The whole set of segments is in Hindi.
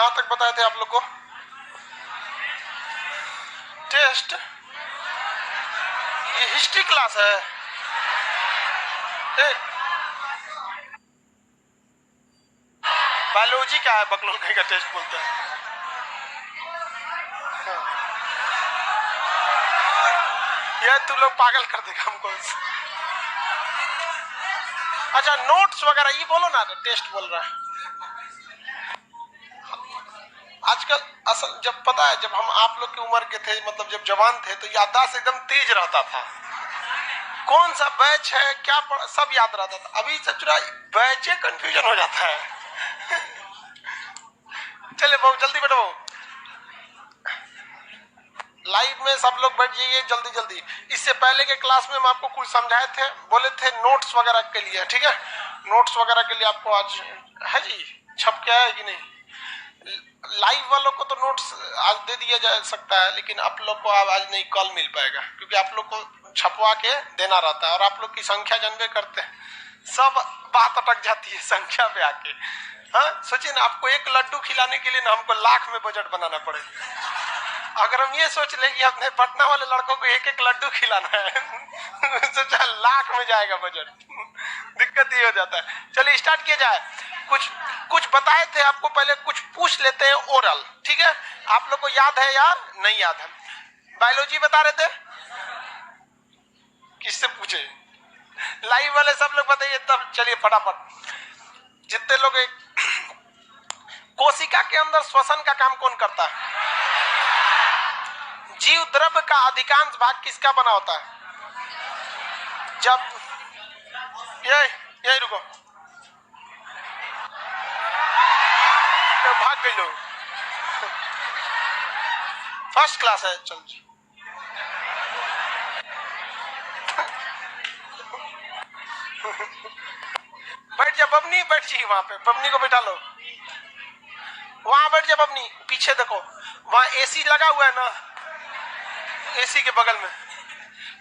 कहाँ तक बताए थे आप लोग को? टेस्ट? ये हिस्ट्री क्लास है? बायोलॉजी क्या है? बकलोल कहीं का टेस्ट बोलते हैं। ये तू लोग पागल कर देगा हमको। अच्छा नोट्स वगैरह ये बोलो ना, टेस्ट बोल रहा है। आजकल असल जब पता है, जब हम आप लोग की उम्र के थे, मतलब जब जवान थे, तो याददाश्त एकदम तेज रहता था। कौन सा बैच है क्या सब याद रहता था। अभी सचुरा बैच कंफ्यूजन हो जाता है। चले बहुत जल्दी बैठो, लाइव में सब लोग बैठ जाइए जल्दी जल्दी। इससे पहले के क्लास में हम आपको कुछ समझाए थे, बोले थे नोट्स वगैरह के लिए, ठीक है। नोट्स वगैरह के लिए आपको आज है जी, छप के है कि नहीं? लाइव वालों को तो नोट्स आज दे दिया जा सकता है, लेकिन आप लोग को आज नहीं, कल मिल पाएगा, क्योंकि आप लोग को छपवा के देना रहता है। और आप लोग की संख्या जानबे करते हैं, सब बात अटक जाती है संख्या पे आके। हाँ सोचिए ना, आपको एक लड्डू खिलाने के लिए ना हमको लाख में बजट बनाना पड़े। अगर हम ये सोच ले कि अपने पटना वाले लड़कों को एक एक लड्डू खिलाना है सोचा लाख में जाएगा बजट। दिक्कत ये हो जाता है। चलिए स्टार्ट किया जाए। कुछ बताए थे आपको, पहले कुछ पूछ लेते हैं ओरल, ठीक है। आप लोग को याद है या नहीं याद है? बायोलॉजी बता रहे थे, किससे पूछे? लाइव वाले सब लोग बताइए तब। चलिए फटाफट जितने लोग। कोशिका के अंदर श्वसन का काम कौन करता है? जीव द्रव्य का अधिकांश भाग किसका बना होता है? जब यही रुको, तो भाग गई लोग। फर्स्ट क्लास है, चल बैठ जा बबनी, बैठ जी वहां पे, बबनी को बैठा लो, वहां बैठ जा बबनी। पीछे देखो वहां एसी लगा हुआ है ना, एसी के बगल में।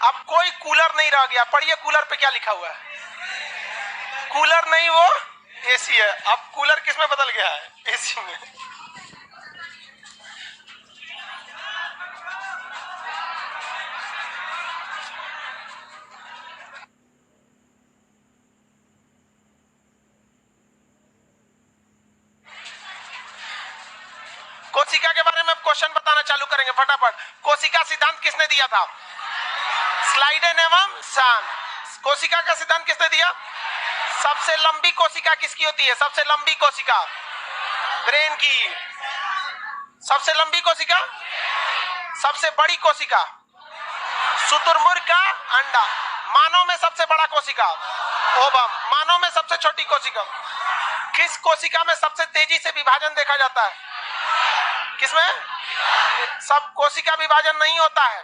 अब कोई कूलर नहीं रह गया। पढ़िए कूलर पे क्या लिखा हुआ है? कूलर नहीं, वो एसी है। अब कूलर किस में बदल गया है? एसी में। कोशिका के बारे में क्वेश्चन बताना चालू करेंगे फटाफट। कोशिका सिद्धांत किसने दिया था? स्लाइडेन एवं सान। कोशिका का सिद्धांत किसने दिया? सबसे लंबी कोशिका किसकी होती है? सबसे लंबी कोशिका ब्रेन की। सबसे लंबी कोशिका, सबसे बड़ी कोशिका शुतुरमुर्ग का अंडा। मानव में सबसे बड़ा कोशिका ओवम। मानव में सबसे छोटी कोशिका। किस कोशिका में सबसे तेजी से विभाजन देखा जाता है? किसमें? सब कोशिका विभाजन नहीं होता है।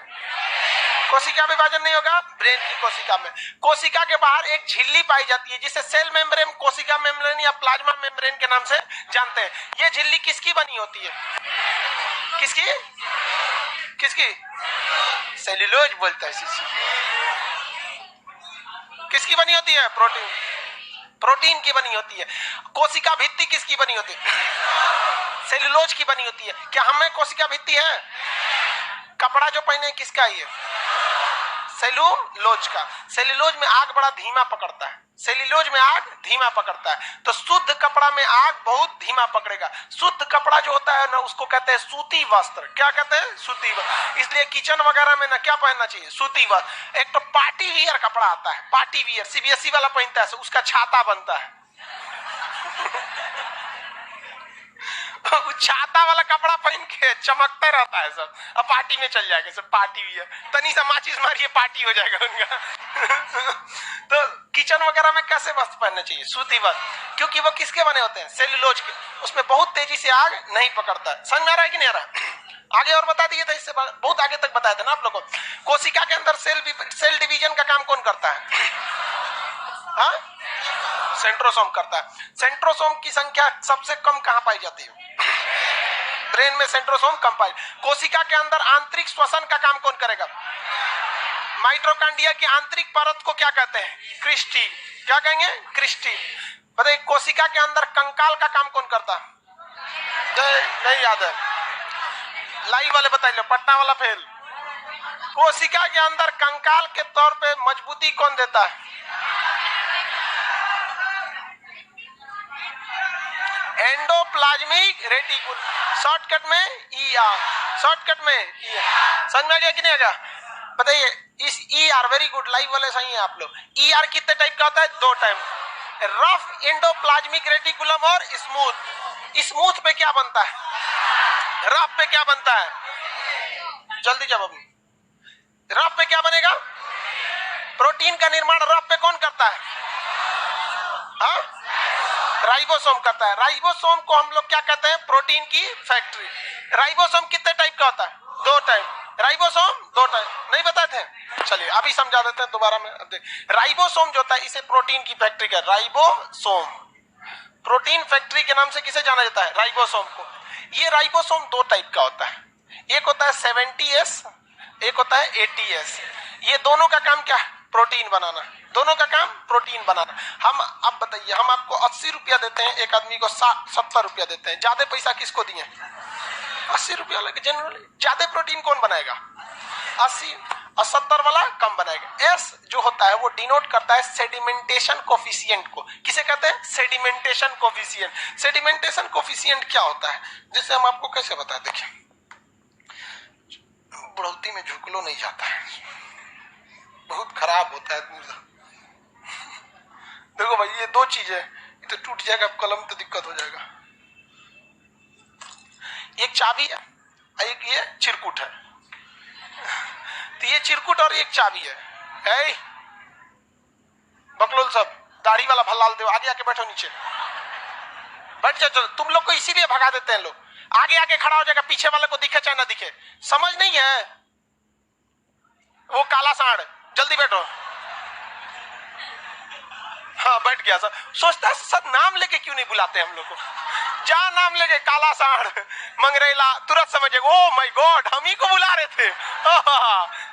कोशिका विभाजन नहीं होगा ब्रेन की कोशिका में। कोशिका के बाहर एक झिल्ली पाई जाती है जिसे सेल मेम्ब्रेन, कोशिका मेम्ब्रेन या प्लाज्मा मेम्ब्रेन के नाम से जानते हैं। ये झिल्ली किसकी बनी होती है? किसकी? किसकी? सेल्यूलोज बोलता है। किसकी बनी होती है? प्रोटीन। प्रोटीन की बनी होती है। कोशिका भित्ति किसकी बनी होती है? सेल्यूलोज की बनी होती है। क्या हमें कोशिका भित्ति है? कपड़ा जो पहने किसका है? सेल्यूलोज का। सेल्यूलोज में आग बड़ा धीमा पकड़ता है। सेल्यूलोज में आग धीमा पकड़ता है, तो शुद्ध कपड़ा में आग बहुत धीमा पकड़ेगा। शुद्ध कपड़ा जो होता है ना, उसको कहते हैं सूती वस्त्र। क्या कहते हैं? सूती वस्त्र। इसलिए किचन वगैरह में ना क्या पहनना चाहिए? सूती वस्त्र। एक तो पार्टी वियर कपड़ा आता है, पार्टी वियर सीबीएसई वाला पहनता है, उसका छाता बनता है। छाता वाला कपड़ा पहन के चमकता रहता है सब। अब पार्टी में चल जाएगा सब, पार्टी वियर। तनी सा माचिस मारिए पार्टी हो जाएगा उनका। तो किचन वगैरह में कैसे वस्त्र पहनना चाहिए? सूती वस्त्र, क्योंकि वो किसके बने होते हैं? सेल्यूलोज के। उसमें बहुत तेजी से आग नहीं पकड़ता है। समझ में आ रहा है कि नहीं आ रहा? आगे और बता दिए थे, इससे बहुत आगे तक बताया था ना आप लोगों को। कोशिका के अंदर सेल डिवीजन का काम कौन करता है? हाँ, सेंट्रोसोम करता है। सेंट्रोसोम की संख्या सबसे कम कहां पाई जाती है? ब्रेन में सेंट्रोसोम कम पाई। कोशिका के अंदर आंतरिक श्वसन का काम कौन करेगा? माइटोकॉन्ड्रिया की आंतरिक परत को क्या कहते हैं? क्रिस्टी। क्या कहेंगे? क्रिस्टी। बताइए कोशिका के अंदर कंकाल का काम कौन करता है? नहीं याद है, लाइव वाले बताइए, पटना वाला फेल। कोशिका के अंदर कंकाल के तौर पे मजबूती कौन देता है? एंडोप्लाज्मिक रेटिकुलम, शॉर्टकट में ईआर, शॉर्टकट में ईआर। समझ में आ गया कि नहीं आ गया? बताइए इस ईआर, वेरी गुड, लाइव वाले सही हैं आप लोग। ईआर कितने टाइप का होता है? 2 टाइप, रफ एंडोप्लाज्मिक रेटिकुलम और स्मूथ। स्मूथ पे क्या बनता है? रफ पे क्या बनता है? जल्दी जवाब। रफ पे क्या बनेगा? प्रोटीन का निर्माण रफ पे कौन करता है? हाँ, राइबोसोम करता है। राइबोसोम को हम लोग क्या कहते हैं? प्रोटीन की फैक्ट्री। राइबोसोम कितने टाइप का होता है? 2 टाइप। राइबोसोम 2 टाइप, नहीं बताते हैं? चलिए अभी समझा देते हैं दोबारा में। अब देख, राइबोसोम जो होता है इसे प्रोटीन की फैक्ट्री का राइबोसोम, प्रोटीन फैक्ट्री के नाम से किसे जाना जाता है? राइबोसोम को। ये राइबोसोम 2 टाइप का होता है, एक होता है 70S, एक होता है 80S। ये दोनों का काम क्या है? प्रोटीन बनाना। दोनों का काम प्रोटीन बनाना। हम अब बताइए, हम आपको 80 रुपया देते हैं, एक आदमी को 70 रुपया देते हैं, ज्यादा पैसा किसको दिए? 80 रुपया लगे। जनरली ज्यादा प्रोटीन कौन बनाएगा? 80, और 70 वाला कम बनाएगा। एस जो होता है वो डिनोट करता है सेडिमेंटेशन कोफिशिएंट को। किसे कहते हैं? Sedimentation coefficient. सेडिमेंटेशन कोफिशिएंट क्या होता है, जिससे हम आपको कैसे बताएं? देखिए, बढ़ोतरी में झुकलो नहीं जाता है, बहुत खराब होता है। देखो भाई, ये 2 चीजें, ये तो टूट जाएगा कलम, तो दिक्कत हो जाएगा। एक चाबी है, एक ये चिरकुट है। तो ये चिरकुट और एक चाबी है। बकलोल सब, दाढ़ी वाला भल्लाल दे, आगे आके बैठो, नीचे बैठ जाओ। तुम लोग को इसीलिए भगा देते हैं लोग, आगे आके खड़ा हो जाएगा, पीछे वाले को दिखे चाहे ना दिखे। समझ नहीं है? वो काला सांड, जल्दी बैठो। हाँ बैठ गया सर। सोचता है सर नाम लेके क्यों नहीं बुलाते हम लोग को? जा नाम लेके, काला सांड, मंगरेला, तुरंत समझ जाएगा, ओ माय गॉड, हम ही को बुला रहे थे।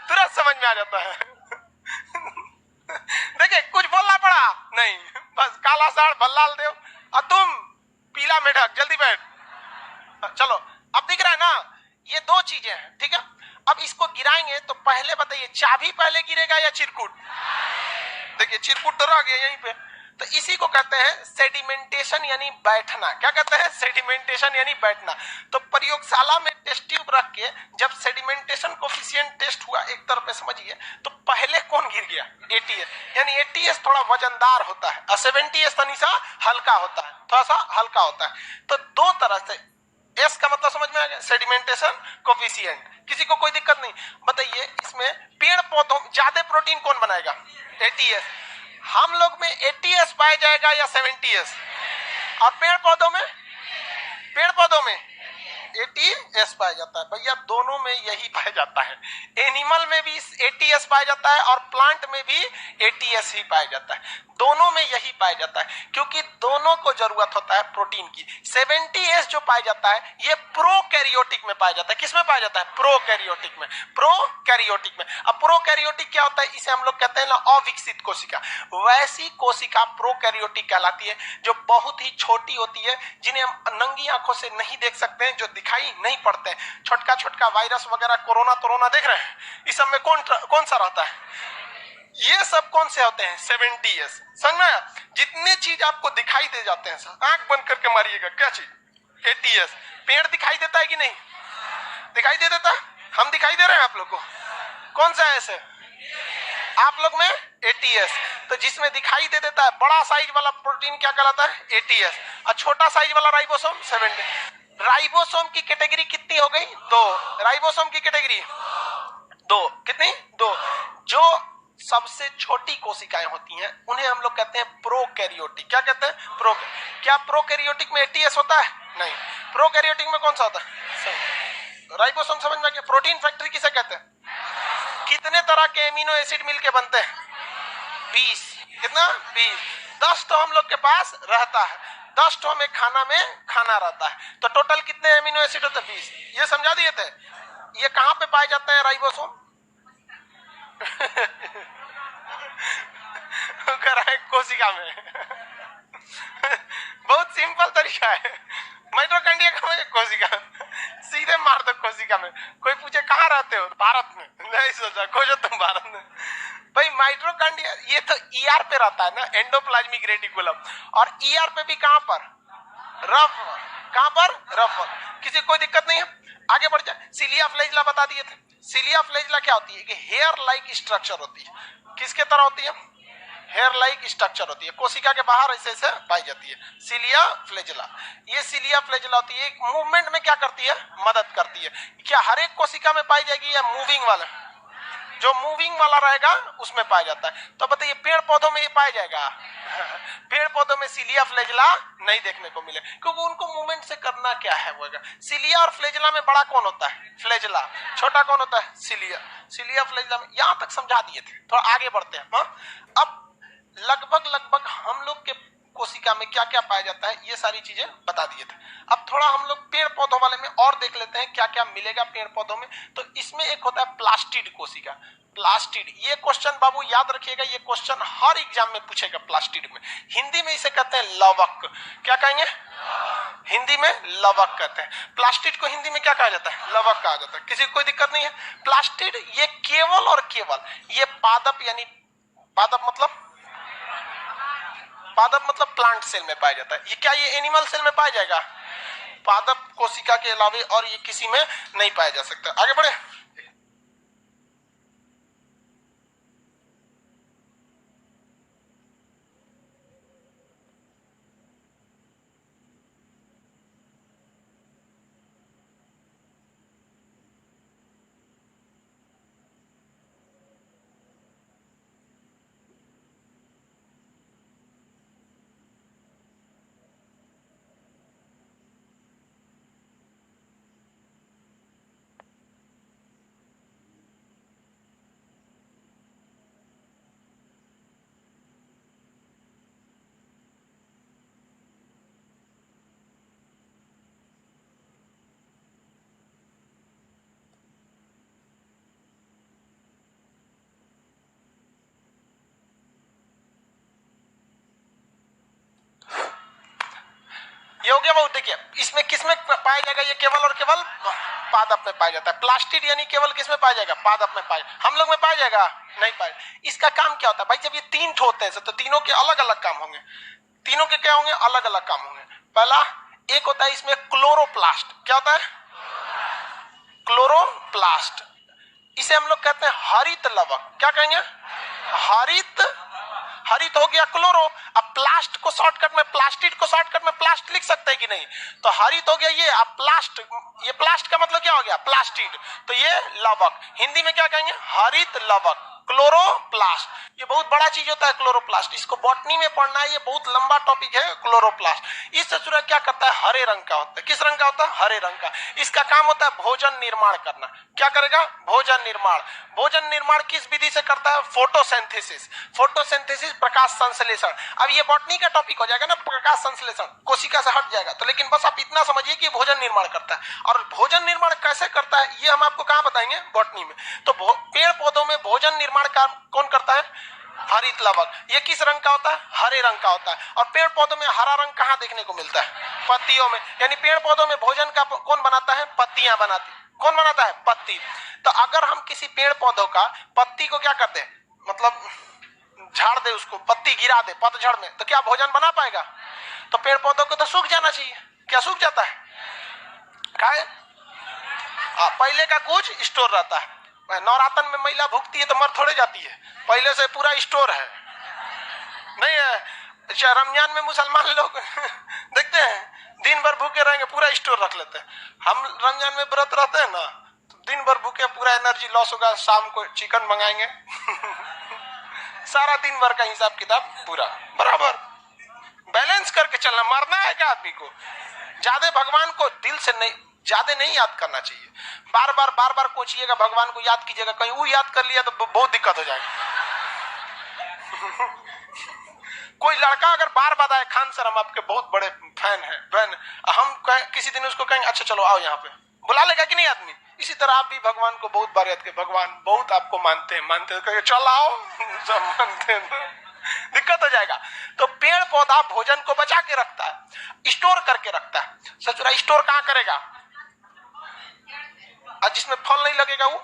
तुरंत समझ में आ जाता है। देखिए कुछ बोलना पड़ा नहीं, बस काला सांड, भल्लाल देव, और तुम पीला मेढक, जल्दी बैठ। चलो अब दिख रहा है ना, ये 2 चीजें हैं, ठीक है। अब इसको गिराएंगे तो पहले बताइए, चाबी पहले गिरेगा या चिरकुट? देखिए चिरकुट तो रह गया यहीं पे। तो इसी को कहते हैं सेडिमेंटेशन यानी बैठना। क्या कहते हैं? सेडिमेंटेशन यानी बैठना। तो प्रयोगशाला में टेस्ट ट्यूब रख के जब सेडिमेंटेशन कोफिशिएंट टेस्ट हुआ, एक तरफ पे समझिए, तो पहले कौन गिर गया? 80S। यानी 80S थोड़ा वजनदार होता है और 70S तनी सा हल्का होता है, थोड़ा सा हल्का होता है। तो 2 तरह से, एस का मतलब समझ में आ गया, सेडिमेंटेशन कोफिशिएंट। किसी को कोई दिक्कत नहीं? बताइए इसमें पेड़ पौधों ज्यादा प्रोटीन कौन बनाएगा? 80S। हम लोग में 80S पाया जाएगा या 70S? और पेड़ पौधों में? पेड़ पौधों में 80S पाया जाता है। भैया दोनों में यही पाया जाता है। एनिमल में भी 80S पाया जाता है और प्लांट में भी 80S ही पाया जाता है। दोनों में यही पाया जाता है, क्योंकि दोनों को जरूरत होता है प्रोटीन की। 70S जो पाया जाता है ये प्रोकैरियोटिक में पाया जाता है। किसमें पाया जाता है? प्रोकैरियोटिक में। प्रोकैरियोटिक में। अब प्रोकैरियोटिक क्या होता है? इसे हम लोग कहते हैं ना अविकसित कोशिका। वैसी कोशिका प्रोकैरियोटिक कहलाती है, जो बहुत ही छोटी होती है, जिन्हें हम नंगी आंखों से नहीं देख सकते हैं, जो दिखाई नहीं पड़ते हैं। छोटका छोटका वायरस वगैरह, कोरोना देख रहे हैं, इस सब में कौन सा रहता है? ये सब कौन से होते हैं? 70S। समझ में? जितने चीज आपको दिखाई दे जाते हैं, आंख बंद करके मारिएगा, क्या चीज? 80S। पेड़ दिखाई देता है कि नहीं? दिखाई दे देता? हम दिखाई दे रहे हैं आप लोग को? कौन सा है ऐसे? आप लोग में 80S। तो जिसमें दिखाई दे देता है बड़ा साइज वाला प्रोटीन क्या कहलाता है? 80S। और छोटा साइज वाला राइबोसोम 70। राइबोसोम की कैटेगरी कितनी हो गई? 2। राइबोसोम की कैटेगरी 2। कितनी? 2। जो सबसे छोटी कोशिकाएं होती हैं उन्हें हम लोग कहते हैं प्रोकैरियोटिक। क्या कहते हैं? क्या प्रोकैरियोटिक में 80S होता है? नहीं। प्रोकैरियोटिक में कौन सा होता है? राइबोसोम। समझ में गया? प्रोटीन फैक्ट्री किसे कहते हैं? कितने तरह के एमिनो एसिड मिलके बनते हैं? 20। कितना? 20। 10 तो हम लोग के पास रहता है, 10 तो हमें खाना में खाना रहता है। तो टोटल कितने एमिनो एसिड होते हैं? 20। ये समझा दिए थे। ये कहां पे पाए जाते हैं राइबोसोम? कोशिका में। बहुत सिंपल तरीका है। माइटोकॉन्ड्रिया कहाँ है? कोशिका। सीधे मार दो कोशिका में। कोई पूछे कहाँ रहते हो? भारत में। नहीं सोचा, खोजो तुम भारत में। भाई माइटोकॉन्ड्रिया ये तो ईआर पे रहता है ना, एंडोप्लाज्मिक रेटिकुलम। और ईआर पे भी कहां पर? रफ। कहां पर? रफ। किसी कोई दिक्कत नहीं है, आगे बढ़ जाए। सिलिया फ्लैजिला बता दिए थे। सिलिया फ्लैजिला क्या होती है? कि हेयर लाइक स्ट्रक्चर होती है। किसके तरह होती है? हेयर लाइक स्ट्रक्चर होती है, कोशिका के बाहर ऐसे ऐसे पाई जाती है, सिलिया फ्लैजिला। ये सिलिया फ्लैजिला होती है, मूवमेंट में क्या करती है? मदद करती है। क्या हर एक कोशिका में पाई जाएगी या मूविंग वाला? जो मूविंग वाला रहेगा उसमें पाया जाता है। तो बताइए पेड़ पौधों में ये पाया जाएगा? पेड़ पौधों में सिलिया फ्लैजिला नहीं देखने को मिले, क्योंकि उनको मूवमेंट से करना क्या है वो। सिलिया और फ्लैजिला में बड़ा कौन होता है? फ्लैजिला। छोटा कौन होता है? सिलिया। सिलिया फ्लैजिला में यहां तक समझा दिए थे, थोड़ा आगे बढ़ते हैं। हाँ, अब लगभग हम लोग के कोशिका में क्या क्या पाया जाता है ये सारी चीजें बता दिए थे। अब थोड़ा हम लोग पेड़ पौधों वाले में और देख लेते हैं क्या क्या मिलेगा पेड़ पौधों में। तो इसमें एक होता है प्लास्टिड कोशिका। प्लास्टिड, ये क्वेश्चन बाबू याद रखिएगा, ये क्वेश्चन हर एग्जाम में पूछेगा। प्लास्टिड में हिंदी में इसे कहते हैं लवक। क्या कहेंगे? हिंदी में लवक कहते हैं। प्लास्टिड को हिंदी में क्या कहा जाता है? लवक कहा जाता है। किसी को कोई दिक्कत नहीं है। प्लास्टिड ये केवल और केवल ये पादप, यानी पादप मतलब प्लांट सेल में पाया जाता है। ये क्या ये एनिमल सेल में पाया जाएगा? पादप कोशिका के अलावा और ये किसी में नहीं पाया जा सकता। आगे बढ़े। ये हो गया बहुत। देखिए इसमें किसमें पाया जाएगा? ये केवल और केवल पादप में पाया जाता है। प्लास्टिड यानी केवल किसमें पाया जाएगा? पादप में पाया। हम लोग में पाया जाएगा? नहीं पाया। इसका काम क्या होता है भाई? जब ये तीन होते हैं तो तीनों के अलग अलग काम होंगे। तीनों के क्या होंगे? अलग अलग काम होंगे। पहला एक होता है इसमें क्लोरोप्लास्ट। क्या होता है? क्लोरोप्लास्ट। इसे हम लोग कहते हैं हरित लवक। क्या कहेंगे? हरित। हरित हो गया क्लोरो। अब प्लास्ट को शॉर्टकट में, प्लास्टिड को शॉर्टकट में प्लास्ट लिख सकते हैं कि नहीं? तो हरित हो गया ये। अब प्लास्ट, ये प्लास्ट का मतलब क्या हो गया? प्लास्टिड। तो ये लवक। हिंदी में क्या कहेंगे? हरित लवक, क्लोरोप्लास्ट। ये बहुत बड़ा चीज होता है क्लोरोप्लास्ट। इसको बॉटनी में पढ़ना है, ये बहुत लंबा टॉपिक है क्लोरोप्लास्ट। इस ससुरा क्या करता है? हरे रंग का होता है। किस रंग का होता है? हरे रंग का। इसका काम होता है भोजन निर्माण करना। क्या करेगा? भोजन निर्माण। भोजन निर्माण किस विधि से करता है? फोटोसिंथेसिस। फोटोसिंथेसिस, प्रकाश संश्लेषण। अब ये बॉटनी का टॉपिक हो जाएगा ना, प्रकाश संश्लेषण, कोशिका से हट जाएगा। तो लेकिन बस आप इतना समझिए कि भोजन निर्माण करता है। और भोजन निर्माण कैसे करता है ये हम आपको कहां बताएंगे? बॉटनी में। तो पेड़ पौधों में भोजन निर्माण काम कौन करता है? हरित लवक। ये किस रंग का होता है? हरे रंग का होता है। और पेड़ पौधों में हरा रंग कहां देखने को मिलता है? पत्तियों में। यानी पेड़ पौधों में भोजन का कौन बनाता है? पत्तियां बनाती। कौन बनाता है? पत्ती। तो अगर हम किसी पेड़ पौधों का पत्ती को क्या करते हैं, मतलब झाड़ दे, उसको पत्ती गिरा दे पतझड़ में, तो क्या भोजन बना पाएगा? तो पेड़ पौधों को तो सूख जाना चाहिए। क्या सूख जाता है? काय पहले का कुछ स्टोर रहता है। नवरातन में महिला भूखती है तो मर थोड़े जाती है, पहले से पूरा स्टोर है। नहीं है? अच्छा, रमजान में मुसलमान लोग देखते हैं दिन भर भूखे रहेंगे, पूरा स्टोर रख लेते हैं। हम रमजान में व्रत रहते हैं ना, तो दिन भर भूखे, पूरा एनर्जी लॉस होगा, शाम को चिकन मंगाएंगे सारा दिन भर का हिसाब किताब पूरा बराबर बैलेंस करके चलना। मरना है क्या आदमी को? ज्यादा भगवान को दिल से नहीं, ज्यादा नहीं याद करना चाहिए। बार बार कोचिएगा, भगवान को याद कीजिएगा। कहीं वो याद कर लिया तो बहुत दिक्कत हो जाएगी। कोई लड़का अगर बार बताए, खान सर हम आपके बहुत बड़े फैन हैं, फैन, हम किसी दिन उसको कहेंगे अच्छा चलो आओ यहाँ पे, बुला लेगा कि नहीं आदमी? इसी तरह आप भी भगवान को बहुत बार याद के, भगवान बहुत आपको मानते हैं, चल आओ सब मानते हैं। दिक्कत हो जाएगा। तो पेड़ पौधा भोजन को बचा के रखता है, स्टोर करके रखता है। सचुरा स्टोर कहां करेगा? और जिसमें फल नहीं लगेगा वो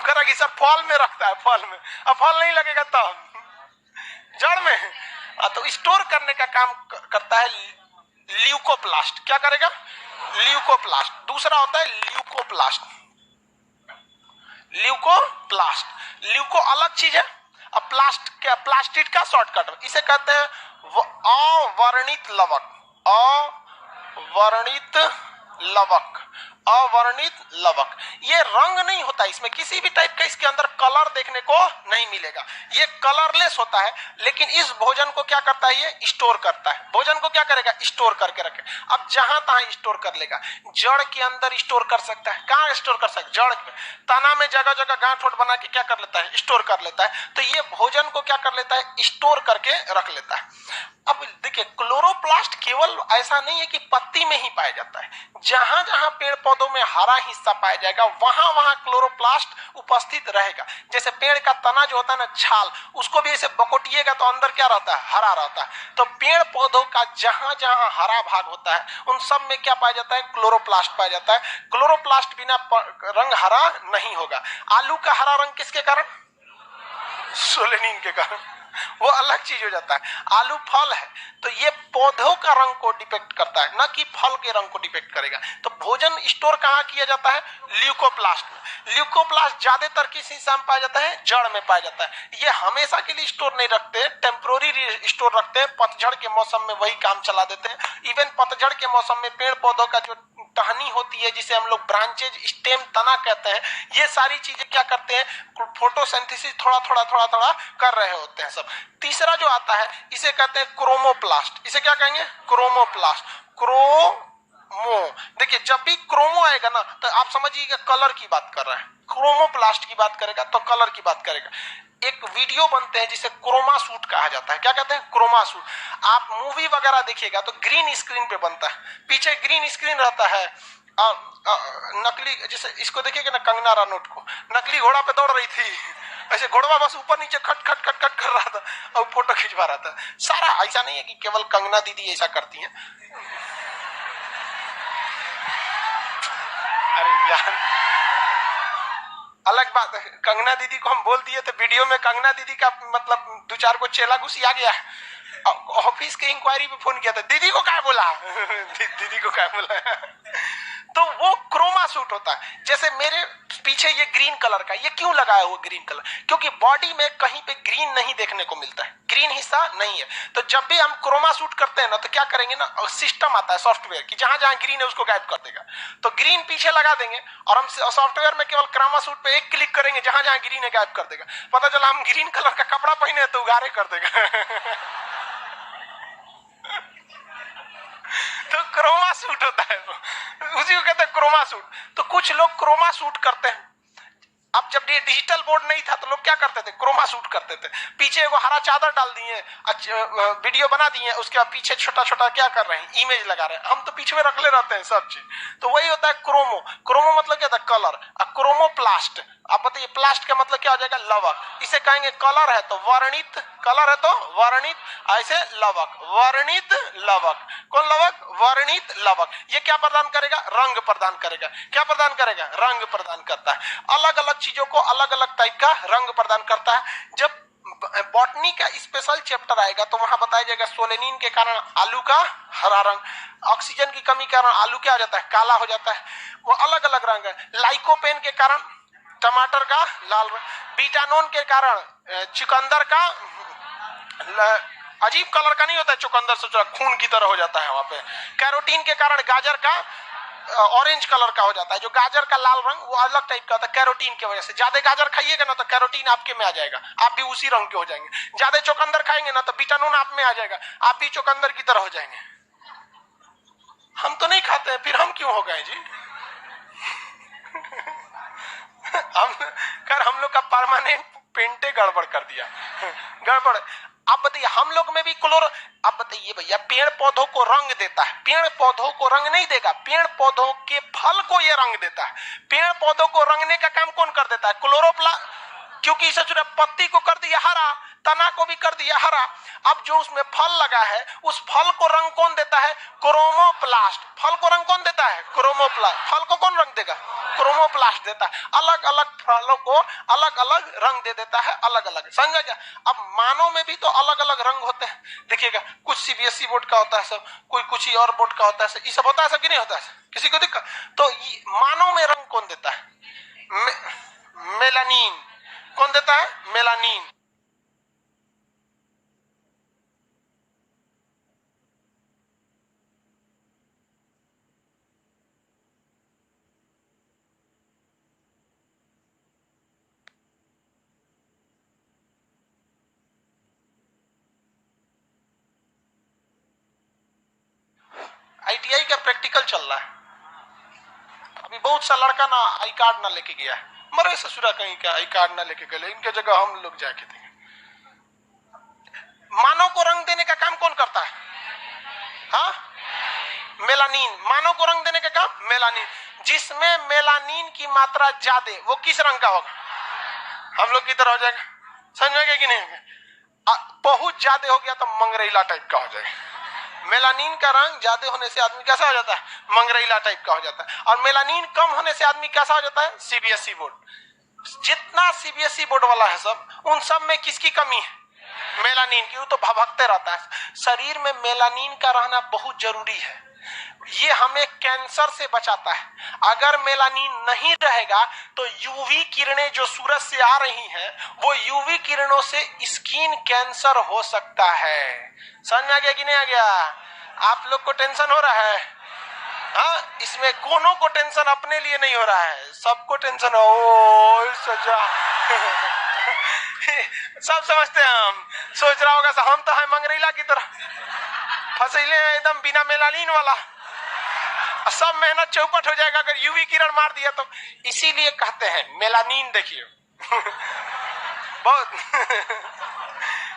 करेगी सर, फल में रखता है, फल में। अब फल नहीं लगेगा तब जड़ में। तो स्टोर करने का काम करता है ल्यूकोप्लास्ट। क्या करेगा? ल्यूकोप्लास्ट। दूसरा होता है ल्यूकोप्लास्ट। ल्यूकोप्लास्ट, ल्यूको अलग चीज है, अब प्लास्ट क्या? प्लास्टिड का शॉर्टकट। इसे कहते हैं अवर्णित लवक। अवर्णित लवक, अवर्णित लवक। ये रंग नहीं होता इसमें किसी भी टाइप का, इसके अंदर कलर देखने को नहीं मिलेगा, ये कलरलेस होता है। लेकिन इस भोजन को क्या करता है? ये स्टोर करता है। भोजन को क्या करेगा? स्टोर करके रखे। अब जहां तहां स्टोर कर लेगा। जड़ के अंदर स्टोर कर सकता है। कहां स्टोर कर सकता है? जड़ में, तना में जगह जगह गांठ वोट बना के क्या कर लेता है? स्टोर कर लेता है। तो ये भोजन को क्या कर लेता है? स्टोर करके रख लेता है। अब देखिए, क्लोरोप्लास्ट केवल ऐसा नहीं है कि पत्ती में ही पाया जाता है। जहां जहां पेड़ पौधों में हरा हिस्सा पाया जाएगा वहां वहां क्लोरोप्लास्ट उपस्थित रहेगा। जैसे पेड़ का तना जो होता है ना, छाल, उसको भी ऐसे बकोटिएगा तो अंदर क्या रहता है? हरा रहता है। तो पेड़ पौधों का जहां जहां हरा भाग होता है उन सब में क्या पाया जाता है? क्लोरोप्लास्ट पाया जाता है। क्लोरोप्लास्ट बिना रंग हरा नहीं होगा। आलू का हरा रंग किसके कारण? सोलेनिन के कारण। वो अलग चीज हो जाता है। आलू फल है तो ये पौधों का रंग को डिपेक्ट करता है, ना कि फल के रंग को डिपेक्ट करेगा। तो भोजन स्टोर कहां किया जाता है? ल्यूकोप्लास्ट में। ल्यूकोप्लास्ट ज्यादातर किस हिस्सा में पाया जाता है? जड़ में पाया जाता है। ये हमेशा के लिए स्टोर नहीं रखते, टेम्पोररी स्टोर रखते हैं। पतझड़ के मौसम में वही काम चला देते हैं। इवन पतझड़ के मौसम में पेड़ पौधों का जो टहनी होती है, जिसे हम लोग ब्रांचेज, स्टेम, तना कहते हैं, ये सारी चीजें क्या करते हैं? फोटोसिंथेसिस थोड़ा थोड़ा कर रहे होते हैं सब। तीसरा जो आता है इसे कहते हैं क्रोमोप्लास्ट। इसे क्या कहेंगे? क्रोमोप्लास्ट। क्रोमो, देखिए जब भी क्रोमो आएगा ना तो आप समझिएगा कलर की बात कर रहा है। क्रोमोप्लास्ट की बात करेगा तो कलर की बात करेगा। एक वीडियो बनते हैं जिसे क्रोमा सूट कहा जाता है। क्या कहते हैं? Croma suit. आप मूवी वगैरह देखिएगा तो ग्रीन स्क्रीन पे बनता है, पीछे ग्रीन स्क्रीन रहता है। नकली, जैसे इसको देखिएगा ना, कंगना रनौत को, नकली घोड़ा पे दौड़ रही थी, ऐसे घोड़ा बस ऊपर नीचे खट खट खट खट कर रहा था और फोटो खिंचवा रहा था। सारा ऐसा नहीं है कि केवल कंगना दीदी ऐसा करती हैं। अरे यार, अलग बात है, कंगना दीदी को हम बोल दिए तो वीडियो में कंगना दीदी का मतलब 2-4 को चेला घुसी आ गया। ऑफिस के इंक्वायरी पे फोन किया था, दीदी को क्या बोला दीदी को क्या बोला तो वो क्रोमा सूट होता है। जैसे मेरे पीछे ये ग्रीन कलर का, ये क्यों लगाया हुआ ग्रीन कलर? क्योंकि बॉडी में कहीं पे ग्रीन नहीं देखने को मिलता है, ग्रीन हिस्सा नहीं है। तो जब भी हम क्रोमा सूट करते हैं ना तो क्या करेंगे ना, सिस्टम आता है सॉफ्टवेयर की, जहां जहां ग्रीन है उसको गायब कर देगा। तो ग्रीन पीछे लगा देंगे और हम सॉफ्टवेयर में केवल क्रोमा सूट पे एक क्लिक करेंगे, जहां जहां ग्रीन है गायब कर देगा। पता चला हम ग्रीन कलर का कपड़ा पहने तो उगारे कर देगा तो क्रोमा सूट होता है, उसी को कहते हैं क्रोमा सूट। तो कुछ लोग क्रोमा सूट करते हैं। अब जब ये डिजिटल बोर्ड नहीं था तो लोग क्या करते थे? क्रोमा सूट करते थे। पीछे वो हरा चादर डाल दिए, वीडियो बना दिए, उसके बाद पीछे छोटा छोटा क्या कर रहे हैं? इमेज लगा रहे हैं। हम तो पीछे में रख ले रहते हैं सब चीज। तो वही होता है क्रोमो। क्रोमो मतलब क्या था? कलर। क्रोमोप्लास्ट, आप बताइए प्लास्ट का मतलब क्या हो जाएगा? लवक। इसे कहेंगे कलर है तो वर्णित, कलर है तो वर्णित, ऐसे लवक, वर्णित लवक। कौन लवक? वर्णित लवक। ये क्या प्रदान करेगा? रंग प्रदान करेगा। क्या प्रदान करेगा? रंग प्रदान करता है। अलग अलग चीजों को अलग अलग टाइप का रंग प्रदान करता है। जब बॉटनी का स्पेशल चैप्टर आएगा तो वहां बताया जाएगा सोलेनिन के कारण आलू का हरा रंग, ऑक्सीजन की कमी के कारण आलू क्या हो जाता है? काला हो जाता है। वो अलग अलग रंग है। लाइकोपेन के कारण टमाटर का लाल रंग, बीटानोन के कारण चुकंदर का अजीब कलर का नहीं होता है, चुकंदर से खून की तरह हो जाता है वहां पे। कैरोटीन के कारण गाजर का ऑरेंज कलर का हो जाता है। जो गाजर का लाल रंग वो अलग टाइप का होता है कैरोटीन की वजह से। ज्यादा गाजर खाइएगा ना तो कैरोटीन आपके में आ जाएगा, आप भी उसी रंग के हो जाएंगे। ज्यादा चुकंदर खाएंगे ना तो बीटानोन आप में आ जाएगा, आप भी चुकंदर की तरह हो जाएंगे। हम तो नहीं खाते हैं, फिर हम क्यों हो गए जी हम लोग का परमानेंट पेंटे गड़बड़ कर दिया गड़बड़। अब बताइए हम लोग में भी क्लोर, अब बताइए भैया, पेड़ पौधों को रंग देता है, पेड़ पौधों को रंग नहीं देगा, पेड़ पौधों के फल को ये रंग देता है। पेड़ पौधों को रंगने का काम कौन कर देता है? क्योंकि इसे जो पत्ती को कर दिया हरा, तना को भी कर दिया हरा। अब जो उसमें फल लगा है उस फल को रंग कौन देता है? क्रोमोप्लास्ट। फल को रंग कौन देता है? क्रोमोप्लास्ट। फल को कौन रंग देगा? क्रोमोप्लास्ट देता है। अलग अलग फलों को अलग अलग रंग दे देता है, अलग अलग। समझा क्या? अब मानव में भी तो अलग अलग रंग होते हैं। देखिएगा, कुछ सीबीएसई बोर्ड का होता है सब, कोई कुछ ही और बोर्ड का होता है, ये सब होता है सब कि नहीं होता है? किसी को दिक्कत? तो मानव में रंग कौन देता है? मेलानिन। कौन देता है? मेलानिन। आईटीआई का प्रैक्टिकल चल रहा है। अभी बहुत सा लड़का ना आई कार्ड ना लेके गया है, मरे ससुरा कहीं का आई कार्ड ना लेके गए, इनके जगह हम लोग जाके देंगे। मानव को रंग देने का काम कौन करता है? हाँ, मेलानिन। मानव को रंग देने का काम मेलानिन। जिसमें मेलानिन की मात्रा ज्यादा, वो किस रंग का होगा? हम लोग की तरह हो जाएगा। समझ में गया कि नहीं? बहुत ज्यादा हो गया तो मंगरेला टाइप का हो जाएगा। मेलानिन का रंग ज्यादा होने से आदमी कैसा हो जाता है? मंगरेला टाइप का हो जाता है। और मेलानिन कम होने से आदमी कैसा हो जाता है? CBSE board. जितना सीबीएसई बोर्ड वाला है सब, उन सब में किसकी कमी है? मेलानिन की। वो तो भभकते रहता है। शरीर में मेलानिन का रहना बहुत जरूरी है। ये हमें कैंसर से बचाता है। अगर मेलानिन नहीं रहेगा तो यूवी किरणें जो सूरज से आ रही हैं, वो यूवी किरणों से स्किन कैंसर हो सकता है। समझ में आ गया कि नहीं आ गया? आप लोग को टेंशन हो रहा है? हाँ, इसमें कोनो को टेंशन अपने लिए नहीं हो रहा है, सबको टेंशन है। ओ सजा सब समझते हैं। हम सोच रहा होगा हम तो है मंगरेला की तरह फसैले हैं एकदम बिना मेलानिन वाला, सब मेहनत चौपट हो जाएगा अगर यूवी किरण मार दिया तो। इसीलिए कहते हैं मेलानिन देखिए बहुत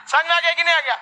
समझ में आ गया कि नहीं आ गया?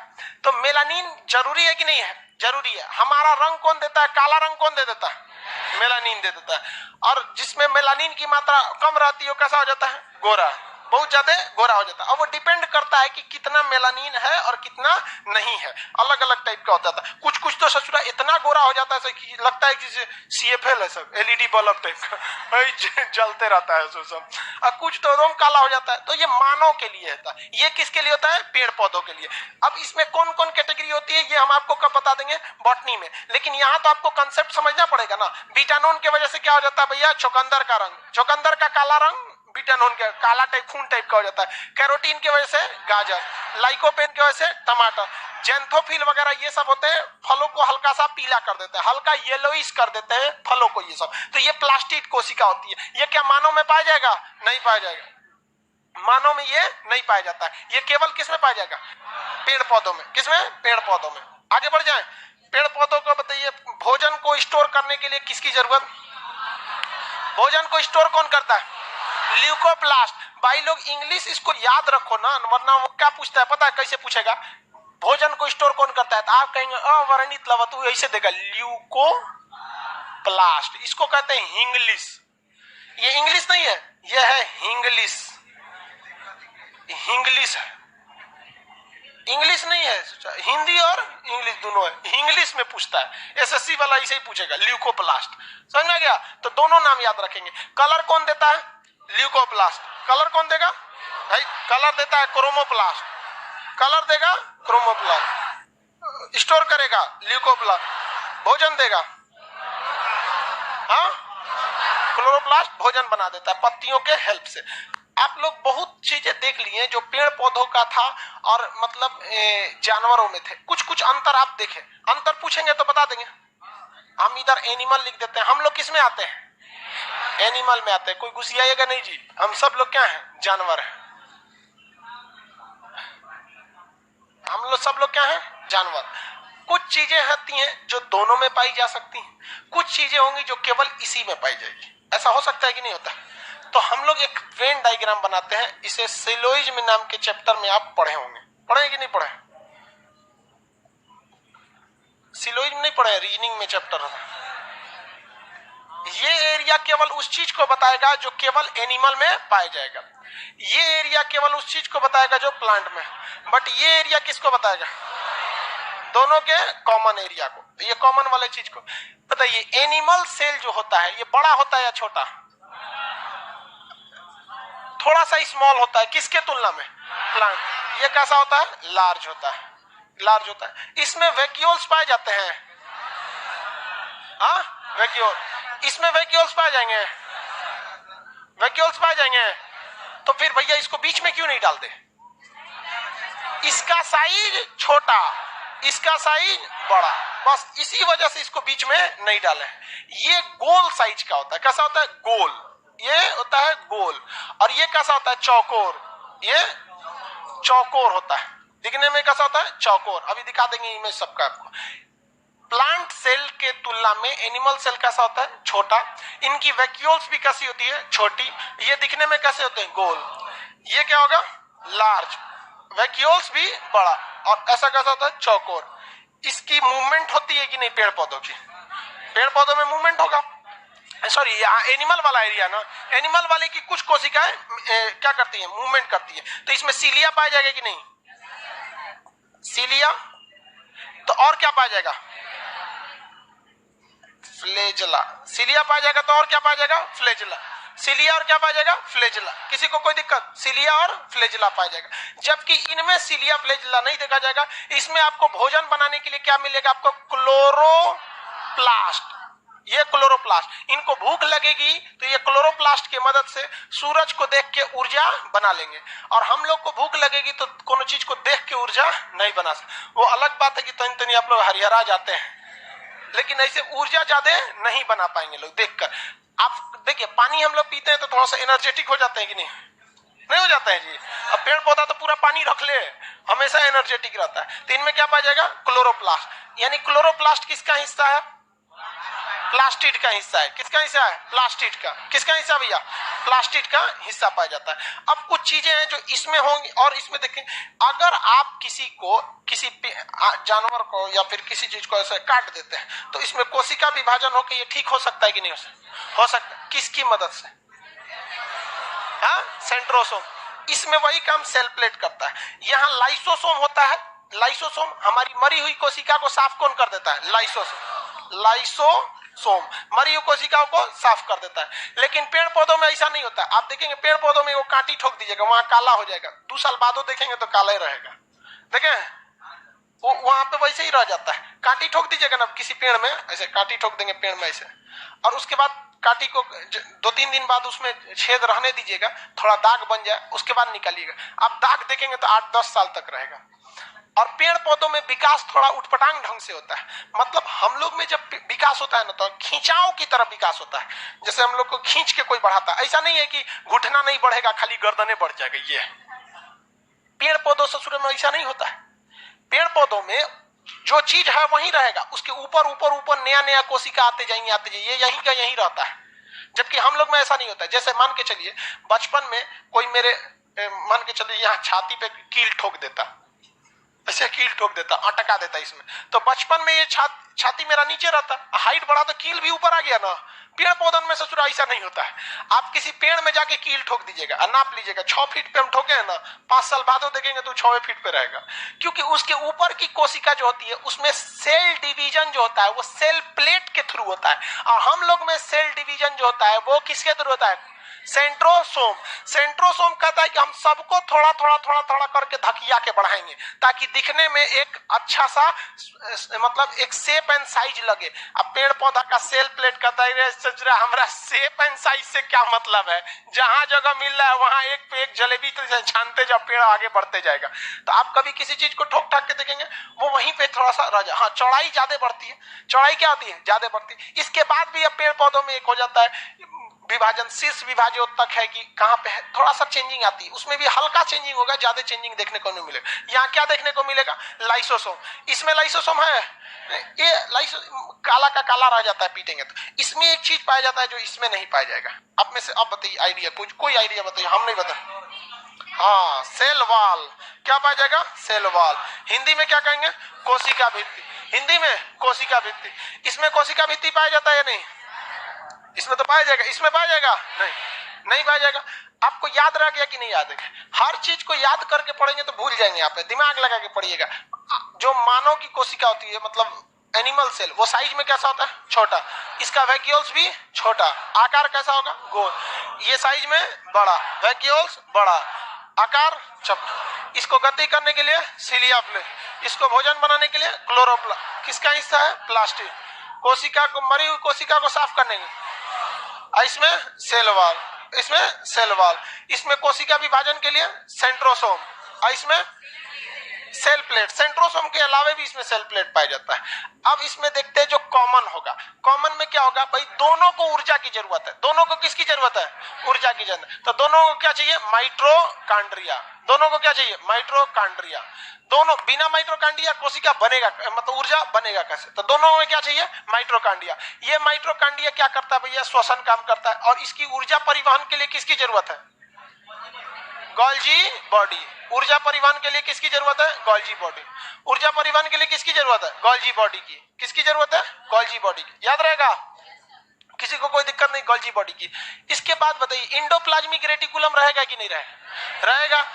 तो मेलानिन जरूरी है कि नहीं है? जरूरी है। हमारा रंग कौन देता है? काला रंग कौन दे देता है? मेलानिन दे देता है। और जिसमें मेलानिन की मात्रा कम रहती है वो कैसा हो जाता है? गोरा। बहुत ज्यादा गोरा हो जाता है। अब वो डिपेंड करता है कि कितना मेलानिन है और कितना नहीं है। अलग अलग टाइप का होता था। कुछ कुछ तो ससुरा इतना गोरा हो जाता है कि लगता है कि सीएफएल है सब, एलईडी बल्ब टाइप का जलते रहता है सब। और कुछ तो एकदम काला हो जाता है। तो ये मानव के लिए होता है। ये किसके लिए होता है? पेड़ पौधों के लिए। अब इसमें कौन कौन कैटेगरी होती है ये हम आपको कब बता देंगे? बॉटनी में। लेकिन यहाँ तो आपको कंसेप्ट समझना पड़ेगा ना। बीटानोन की वजह से क्या हो जाता है भैया? चुकंदर का रंग। चुकंदर का काला रंग बीटानोन के काला टाइप खून टाइप का हो जाता है। कैरोटीन की वजह से गाजर, लाइकोपेन की वजह से टमाटर, जेंथोफिल वगैरह ये सब होते हैं, फलों को हल्का सा पीला कर देते हैं, हल्का येलोइश कर देते हैं फलों को ये सब। तो ये प्लास्टिड कोशिका होती है। ये क्या मानव में पाया जाएगा? नहीं पाया जाएगा। मानव में ये नहीं पाया जाता है। ये केवल किस में पाया जाएगा? पेड़ पौधों में। किसमें? पेड़ पौधों में। आगे बढ़ जाए। पेड़ पौधों को बताइए, भोजन को स्टोर करने के लिए किसकी जरूरत? भोजन को स्टोर कौन करता है? ल्यूकोप्लास्ट। भाई लोग इंग्लिश इसको याद रखो ना, वरना वो क्या पूछता है पता है? कैसे पूछेगा? भोजन को स्टोर कौन करता है? तो आप कहेंगे अवर्णित लवतु, ऐसे देगा ल्यूकोप्लास्ट। इसको कहते हैं हिंग्लिश। ये इंग्लिश नहीं है, ये है हिंग्लिश। हिंग्लिश है, इंग्लिश नहीं है। हिंदी और इंग्लिश दोनों है। इंग्लिश में पूछता है, एसएससी वाला इसे ही पूछेगा, ल्यूकोप्लास्ट। समझ में गया? तो दोनों नाम याद रखेंगे। कलर कौन देता है? ल्यूकोप्लास्ट। कलर कौन देगा भाई? कलर देता है क्रोमोप्लास्ट। कलर देगा क्रोमोप्लास्ट। स्टोर करेगा ल्यूकोप्लास्ट। भोजन देगा हाँ क्लोरोप्लास्ट। भोजन बना देता है पत्तियों के हेल्प से। आप लोग बहुत चीजें देख लिए जो पेड़ पौधों का था और मतलब जानवरों में थे। कुछ कुछ अंतर आप देखें। अंतर पूछेंगे तो बता देंगे। हम इधर एनिमल लिख देते हैं। हम लोग किस में आते हैं? एनिमल में आते हैं। कोई घुसियाएगा नहीं जी। हम सब लोग क्या हैं? जानवर हैं। हम लोग सब लोग क्या हैं? जानवर। कुछ चीजें होती हैं जो दोनों में पाई जा सकती हैं, कुछ चीजें होंगी जो केवल इसी में पाई जाएगी। ऐसा हो सकता है कि नहीं होता? तो हम लोग एक वेन डायग्राम बनाते हैं। इसे सिलोइज्म नाम के चैप्टर में आप पढ़े होंगे। पढ़े कि नहीं पढ़े? सिलोइज्म नहीं पढ़े? रीजनिंग में चैप्टर है। ये एरिया केवल उस चीज को बताएगा जो केवल एनिमल में पाया जाएगा। ये एरिया केवल उस चीज को बताएगा जो प्लांट में, बट ये एरिया किसको बताएगा? दोनों के कॉमन एरिया को। ये कॉमन वाले चीज को बताइए। एनिमल सेल जो होता है ये बड़ा होता है या छोटा? थोड़ा सा स्मॉल होता है, किसके तुलना में? प्लांट। ये कैसा होता है? लार्ज होता है, लार्ज होता है। इसमें वैक्यूल्स पाए जाते हैं, हाँ वैक्यूल, इसमें वैक्यूल्स पाए जाएंगे, वैक्यूल्स पाए जाएंगे। तो फिर भैया इसको बीच में क्यों नहीं डाल दे? इसका साइज छोटा, इसका साइज बड़ा, बस इसी वजह से इसको बीच में नहीं डाले। ये गोल साइज का होता है। कैसा होता है? गोल। ये होता है गोल। और ये कैसा होता है? चौकोर। ये चौकोर होता है, दिखने में कैसा होता है? चौकोर। अभी दिखा देंगे इमेज सबका आपको। प्लांट सेल के तुलना में एनिमल सेल कैसा होता है? छोटा। इनकी वैक्यूल्स भी कैसी होती है? छोटी। ये दिखने में कैसे होते हैं? गोल। ये क्या होगा? लार्ज। वैक्यूल्स भी बड़ा। और ऐसा कैसा होता है? चौकोर। इसकी मूवमेंट होती है कि नहीं? पेड़ पौधों की, पेड़ पौधों में मूवमेंट होगा। सॉरी, एनिमल वाला एरिया ना, एनिमल वाले की कुछ कोशिकाएं क्या करती है? मूवमेंट करती है। तो इसमें सीलिया पाया जाएगा कि नहीं? सीलिया। तो और क्या पाया जाएगा? फ्लेजला। सीलिया पाया जाएगा तो और क्या पाया जाएगा? फ्लेजला। सीलिया और क्या पाया जाएगा? फ्लेजला। किसी को कोई दिक्कत? सीलिया और फ्लेजला पाया जाएगा। जबकि इनमें सीलिया फ्लेजला नहीं देखा जाएगा। इसमें आपको भोजन बनाने के लिए क्या मिलेगा? आपको क्लोरोप्लास्ट। ये क्लोरोप्लास्ट, इनको भूख लगेगी तो ये क्लोरोप्लास्ट की मदद से सूरज को देख के ऊर्जा बना लेंगे। और हम लोग को भूख लगेगी तो कोनो चीज को देख के ऊर्जा नहीं बना सकते। वो अलग बात है कि तनी आप लोग हरिहरा जाते हैं, लेकिन ऐसे ऊर्जा ज्यादा नहीं बना पाएंगे लोग देखकर। आप देखिए, पानी हम लोग पीते हैं तो थोड़ा सा एनर्जेटिक हो जाते हैं कि नहीं? नहीं हो जाता है जी। अब पेड़ पौधा तो पूरा पानी रख ले, हमेशा एनर्जेटिक रहता है। तो इनमें क्या पाया जाएगा? क्लोरोप्लास्ट। यानी क्लोरोप्लास्ट किसका हिस्सा है? प्लास्टिड का हिस्सा है। किसका हिस्सा है? प्लास्टिड का। किसका हिस्सा भैया? प्लास्टिड का हिस्सा पाया जाता है। अब कुछ चीजें हैं जो इसमें होंगी और इसमें देखें। अगर आप किसी को, किसी जानवर को या फिर किसी चीज को ऐसे काट देते हैं तो इसमें कोशिका विभाजन होकर ये ठीक हो सकता है कि नहीं हो सकता? किसकी मदद से? हाँ, सेंट्रोसोम। इसमें वही काम सेल प्लेट करता है। यहाँ लाइसोसोम होता है। लाइसोसोम हमारी मरी हुई कोशिका को साफ कौन कर देता है? लाइसोसोम। लाइसोसोम मरी हुई कोशिकाओं को साफ कर देता है। लेकिन पेड़ पौधों में ऐसा नहीं होता। आप देखेंगे पेड़ पौधों में वो कांटी ठोक दीजिएगा, वहां काला हो जाएगा। 2 साल बाद देखेंगे तो काला ही रहेगा। देखें, वो वहां पे वैसे ही रह जाता है। कांटी ठोक दीजिएगा ना किसी पेड़ में, ऐसे कांटी ठोक देंगे पेड़ में ऐसे, और उसके बाद कांटी को 2-3 दिन बाद उसमें छेद रहने दीजिएगा, थोड़ा दाग बन जाए, उसके बाद निकालिएगा। आप दाग देखेंगे तो 8-10 साल तक रहेगा। और पेड़ पौधों में विकास थोड़ा उठपटांग ढंग से होता है। मतलब हम लोग में जब विकास होता है ना तो खिंचाव की तरफ विकास होता है। जैसे हम लोग को खींच के कोई बढ़ाता है, ऐसा नहीं है कि घुटना नहीं बढ़ेगा, खाली गर्दने बढ़ जाएगा। ये पेड़ पौधों से शुरू में ऐसा नहीं होता है। पेड़ पौधों में जो चीज है वही रहेगा, उसके ऊपर ऊपर ऊपर नया नया कोशिका आते जाएंगे, आते जाएंगे, ये यही का यही रहता है। जबकि हम लोग में ऐसा नहीं होता है। जैसे मान के चलिए बचपन में कोई मेरे मान के चलिए यहाँ छाती पे कील ठोक देता, ऐसे कील ठोक देता, अटका देता इसमें, तो बचपन में ये छाती मेरा नीचे रहता, हाइट बढ़ा तो कील भी ऊपर आ गया ना। पेड़ पौधों में ससुरा ऐसा नहीं होता है। आप किसी पेड़ में जाके कील ठोक दीजिएगा और नाप लीजिएगा, 6 फीट पे हम ठोके हैं ना, 5 साल बाद देखेंगे तो 6 फीट पे रहेगा। क्योंकि उसके ऊपर की कोशिका जो होती है उसमें सेल डिवीजन जो होता है वो सेल प्लेट के थ्रू होता है। और हम लोग में सेल डिवीजन जो होता है वो किसके थ्रू होता है? सेंट्रोसोम। सेंट्रोसोम कहता है कि हम सबको थोड़ा थोड़ा थोड़ा थोड़ा करके धकिया के बढ़ाएंगे ताकि दिखने में एक अच्छा सा मतलब एक शेप एंड साइज लगे। अब पेड़ पौधा का सेल प्लेट कहता है हमारा शेप एंड साइज से क्या मतलब है? जहां जगह मिल रहा है वहां एक पे एक जलेबी तो छानते जाओ, पेड़ आगे बढ़ते जाएगा। तो आप कभी किसी चीज को ठोक ठाक के देखेंगे वो वहीं पे थोड़ा सा रह जाए। हाँ, चौड़ाई ज्यादा बढ़ती है। चौड़ाई क्या होती है? ज्यादा बढ़ती है। इसके बाद भी अब पेड़ पौधों में एक हो जाता है विभाजन, शीर्ष विभाजन तक है कि कहां पे है, थोड़ा सा चेंजिंग आती है। उसमें भी हल्का चेंजिंग होगा, ज्यादा चेंजिंग देखने को नहीं मिलेगा। यहाँ क्या देखने को मिलेगा? लाइसोसोम। इसमें लाइसोसोम है, ये काला का काला रह जाता है पीटेंगे तो। इसमें एक चीज पाया जाता है जो इसमें नहीं पाया जाएगा। आप में से अब बताइए आइडिया, कोई आइडिया बताइए, हम नहीं बता। हाँ, सेल वॉल। क्या पाया जाएगा? Cell wall. हिंदी में क्या कहेंगे? कोशिका भित्ति। हिंदी में कोशिका भित्ति। इसमें कोशिका भित्ति पाया जाता है या नहीं? इसमें तो पाया जाएगा, इसमें पाया जाएगा नहीं। नहीं पाया जाएगा। आपको याद रह गया कि नहीं याद है? हर चीज को याद करके पढ़ेंगे तो भूल जाएंगे। यहाँ पे दिमाग लगा के पढ़िएगा। जो मानव की कोशिका होती है, मतलब एनिमल सेल, वो साइज में कैसा होता है? छोटा। इसका वैक्यूल्स भी छोटा। आकार कैसा होगा? गोल। ये साइज में बड़ा, वैक्यूल्स बड़ा, आकार चपटा। इसको गति करने के लिए सिलिया फ्लूइड, इसको भोजन बनाने के लिए क्लोरोप्लास्ट। किसका हिस्सा है? प्लास्टिक। कोशिका को, मरी हुई कोशिका को साफ करने के, इसमें सेल वॉल, इसमें सेल वॉल, इसमें कोशिका विभाजन के लिए सेंट्रोसोम, और इसमें सेल प्लेट। सेंट्रोसोम के अलावा भी इसमें सेल प्लेट पाया जाता है। अब इसमें देखते हैं जो कॉमन होगा। कॉमन में क्या होगा भाई? दोनों को ऊर्जा की जरूरत है। दोनों को किसकी जरूरत है? ऊर्जा की जरूरत। तो दोनों को क्या चाहिए? माइटोकॉन्ड्रिया। दोनों को क्या चाहिए? माइटोकॉन्ड्रिया। दोनों, बिना माइटोकॉन्ड्रिया कोशिका बनेगा, मतलब ऊर्जा बनेगा कैसे? तो दोनों में क्या चाहिए? माइटोकॉन्ड्रिया। ये माइटोकॉन्ड्रिया क्या करता है भैया? श्वसन काम करता है। और इसकी ऊर्जा परिवहन के लिए किसकी जरूरत है? Golgi body. ऊर्जा परिवहन के लिए किसकी जरूरत है? Golgi body. ऊर्जा परिवहन के लिए किसकी जरूरत है? गोल्जी बॉडी की। किसकी जरूरत है? गोल्जी बॉडी की। याद रहेगा? किसी को कोई दिक्कत नहीं, गोल्जी बॉडी की। इसके बाद बताइए, इंडोप्लाज्मिक रेटिकुलम रहेगा कि नहीं रहेगा? रहेगा।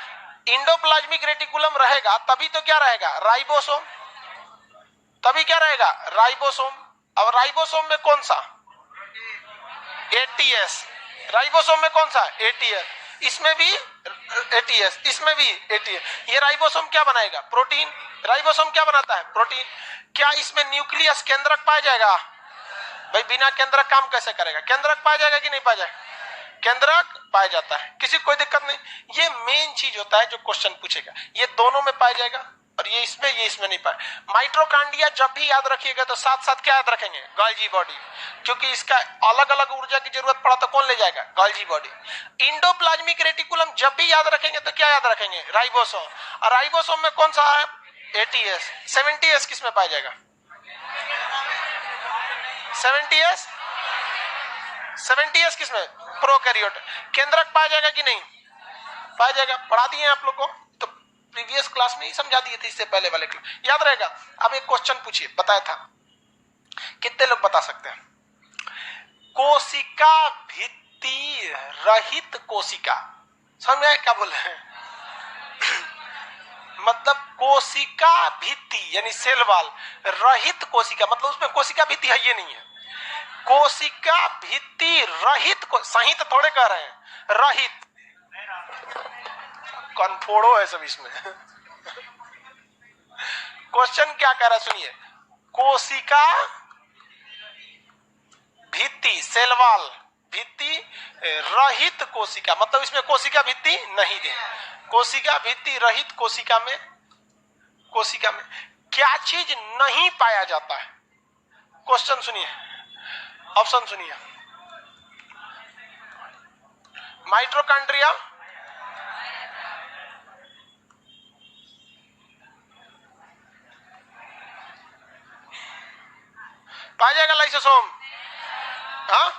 इंडोप्लाज्मिक रेटिकुलम रहेगा तभी तो क्या रहेगा? राइबोसोम। तभी क्या रहेगा? राइबोसोम। अब राइबोसोम में कौन सा? एटीएस। राइबोसोम में कौन सा? एटीएस। इसमें भी एटीएस, इसमें भी एटीएस। ये राइबोसोम क्या बनाएगा? प्रोटीन। राइबोसोम क्या बनाता है? प्रोटीन। क्या इसमें न्यूक्लियस, केंद्रक पाया जाएगा? भाई बिना केंद्रक काम कैसे करेगा? केंद्रक पाया जाएगा कि नहीं पाया जाएगा? केंद्रक पाया जाता है। किसी को कोई दिक्कत नहीं। ये मेन चीज होता है जो क्वेश्चन पूछेगा। ये दोनों में पाया जाएगा, और ये इसमें नहीं पाए। माइटोकॉन्ड्रिया जब भी याद रखिएगा तो साथ साथ क्या याद रखेंगे? Golgi body. क्योंकि इसका अलग अलग ऊर्जा की जरूरत पड़ा तो कौन ले जाएगा? Golgi body. इंडोप्लाज्मिक रेटिकुलम जब भी याद रखेंगे तो क्या याद रखेंगे? राइबोसोम। और राइबोसोम में कौन सा है? एटीएस। 70S किस में पाया जाएगा? 70S किस में? प्रोकैरियोट। केंद्रक पाया जाएगा कि नहीं? पाया जाएगा। पढ़ा दिए आप लोग को, तो प्रीवियस क्लास में ही समझा दिए थे, इससे पहले वाले क्लास याद रहेगा। अब एक क्वेश्चन पूछिए, बताया था। कितने लोग बता सकते हैं? कोशिका भित्ति रहित कोशिका, समझ में आया क्या बोल रहे हैं? मतलब कोशिका भित्ति यानी सेल वॉल रहित कोशिका, मतलब उसमें कोशिका भित्ति है ये नहीं है। कोशिका भित्ति रहित को, सही तो थोड़े कह रहे हैं, रहित। कन्फोड़ो है सब इसमें। क्वेश्चन क्या कह रहा है सुनिए। कोशिका भित्ति, सेल वॉल भित्ति रहित कोशिका, मतलब इसमें कोशिका भित्ति नहीं है। कोशिका भित्ति रहित कोशिका में क्या चीज नहीं पाया जाता है? क्वेश्चन सुनिए, ऑप्शन सुनिए। माइटोकॉन्ड्रिया, पाया जाएगा लाइसोसोम। हाँ,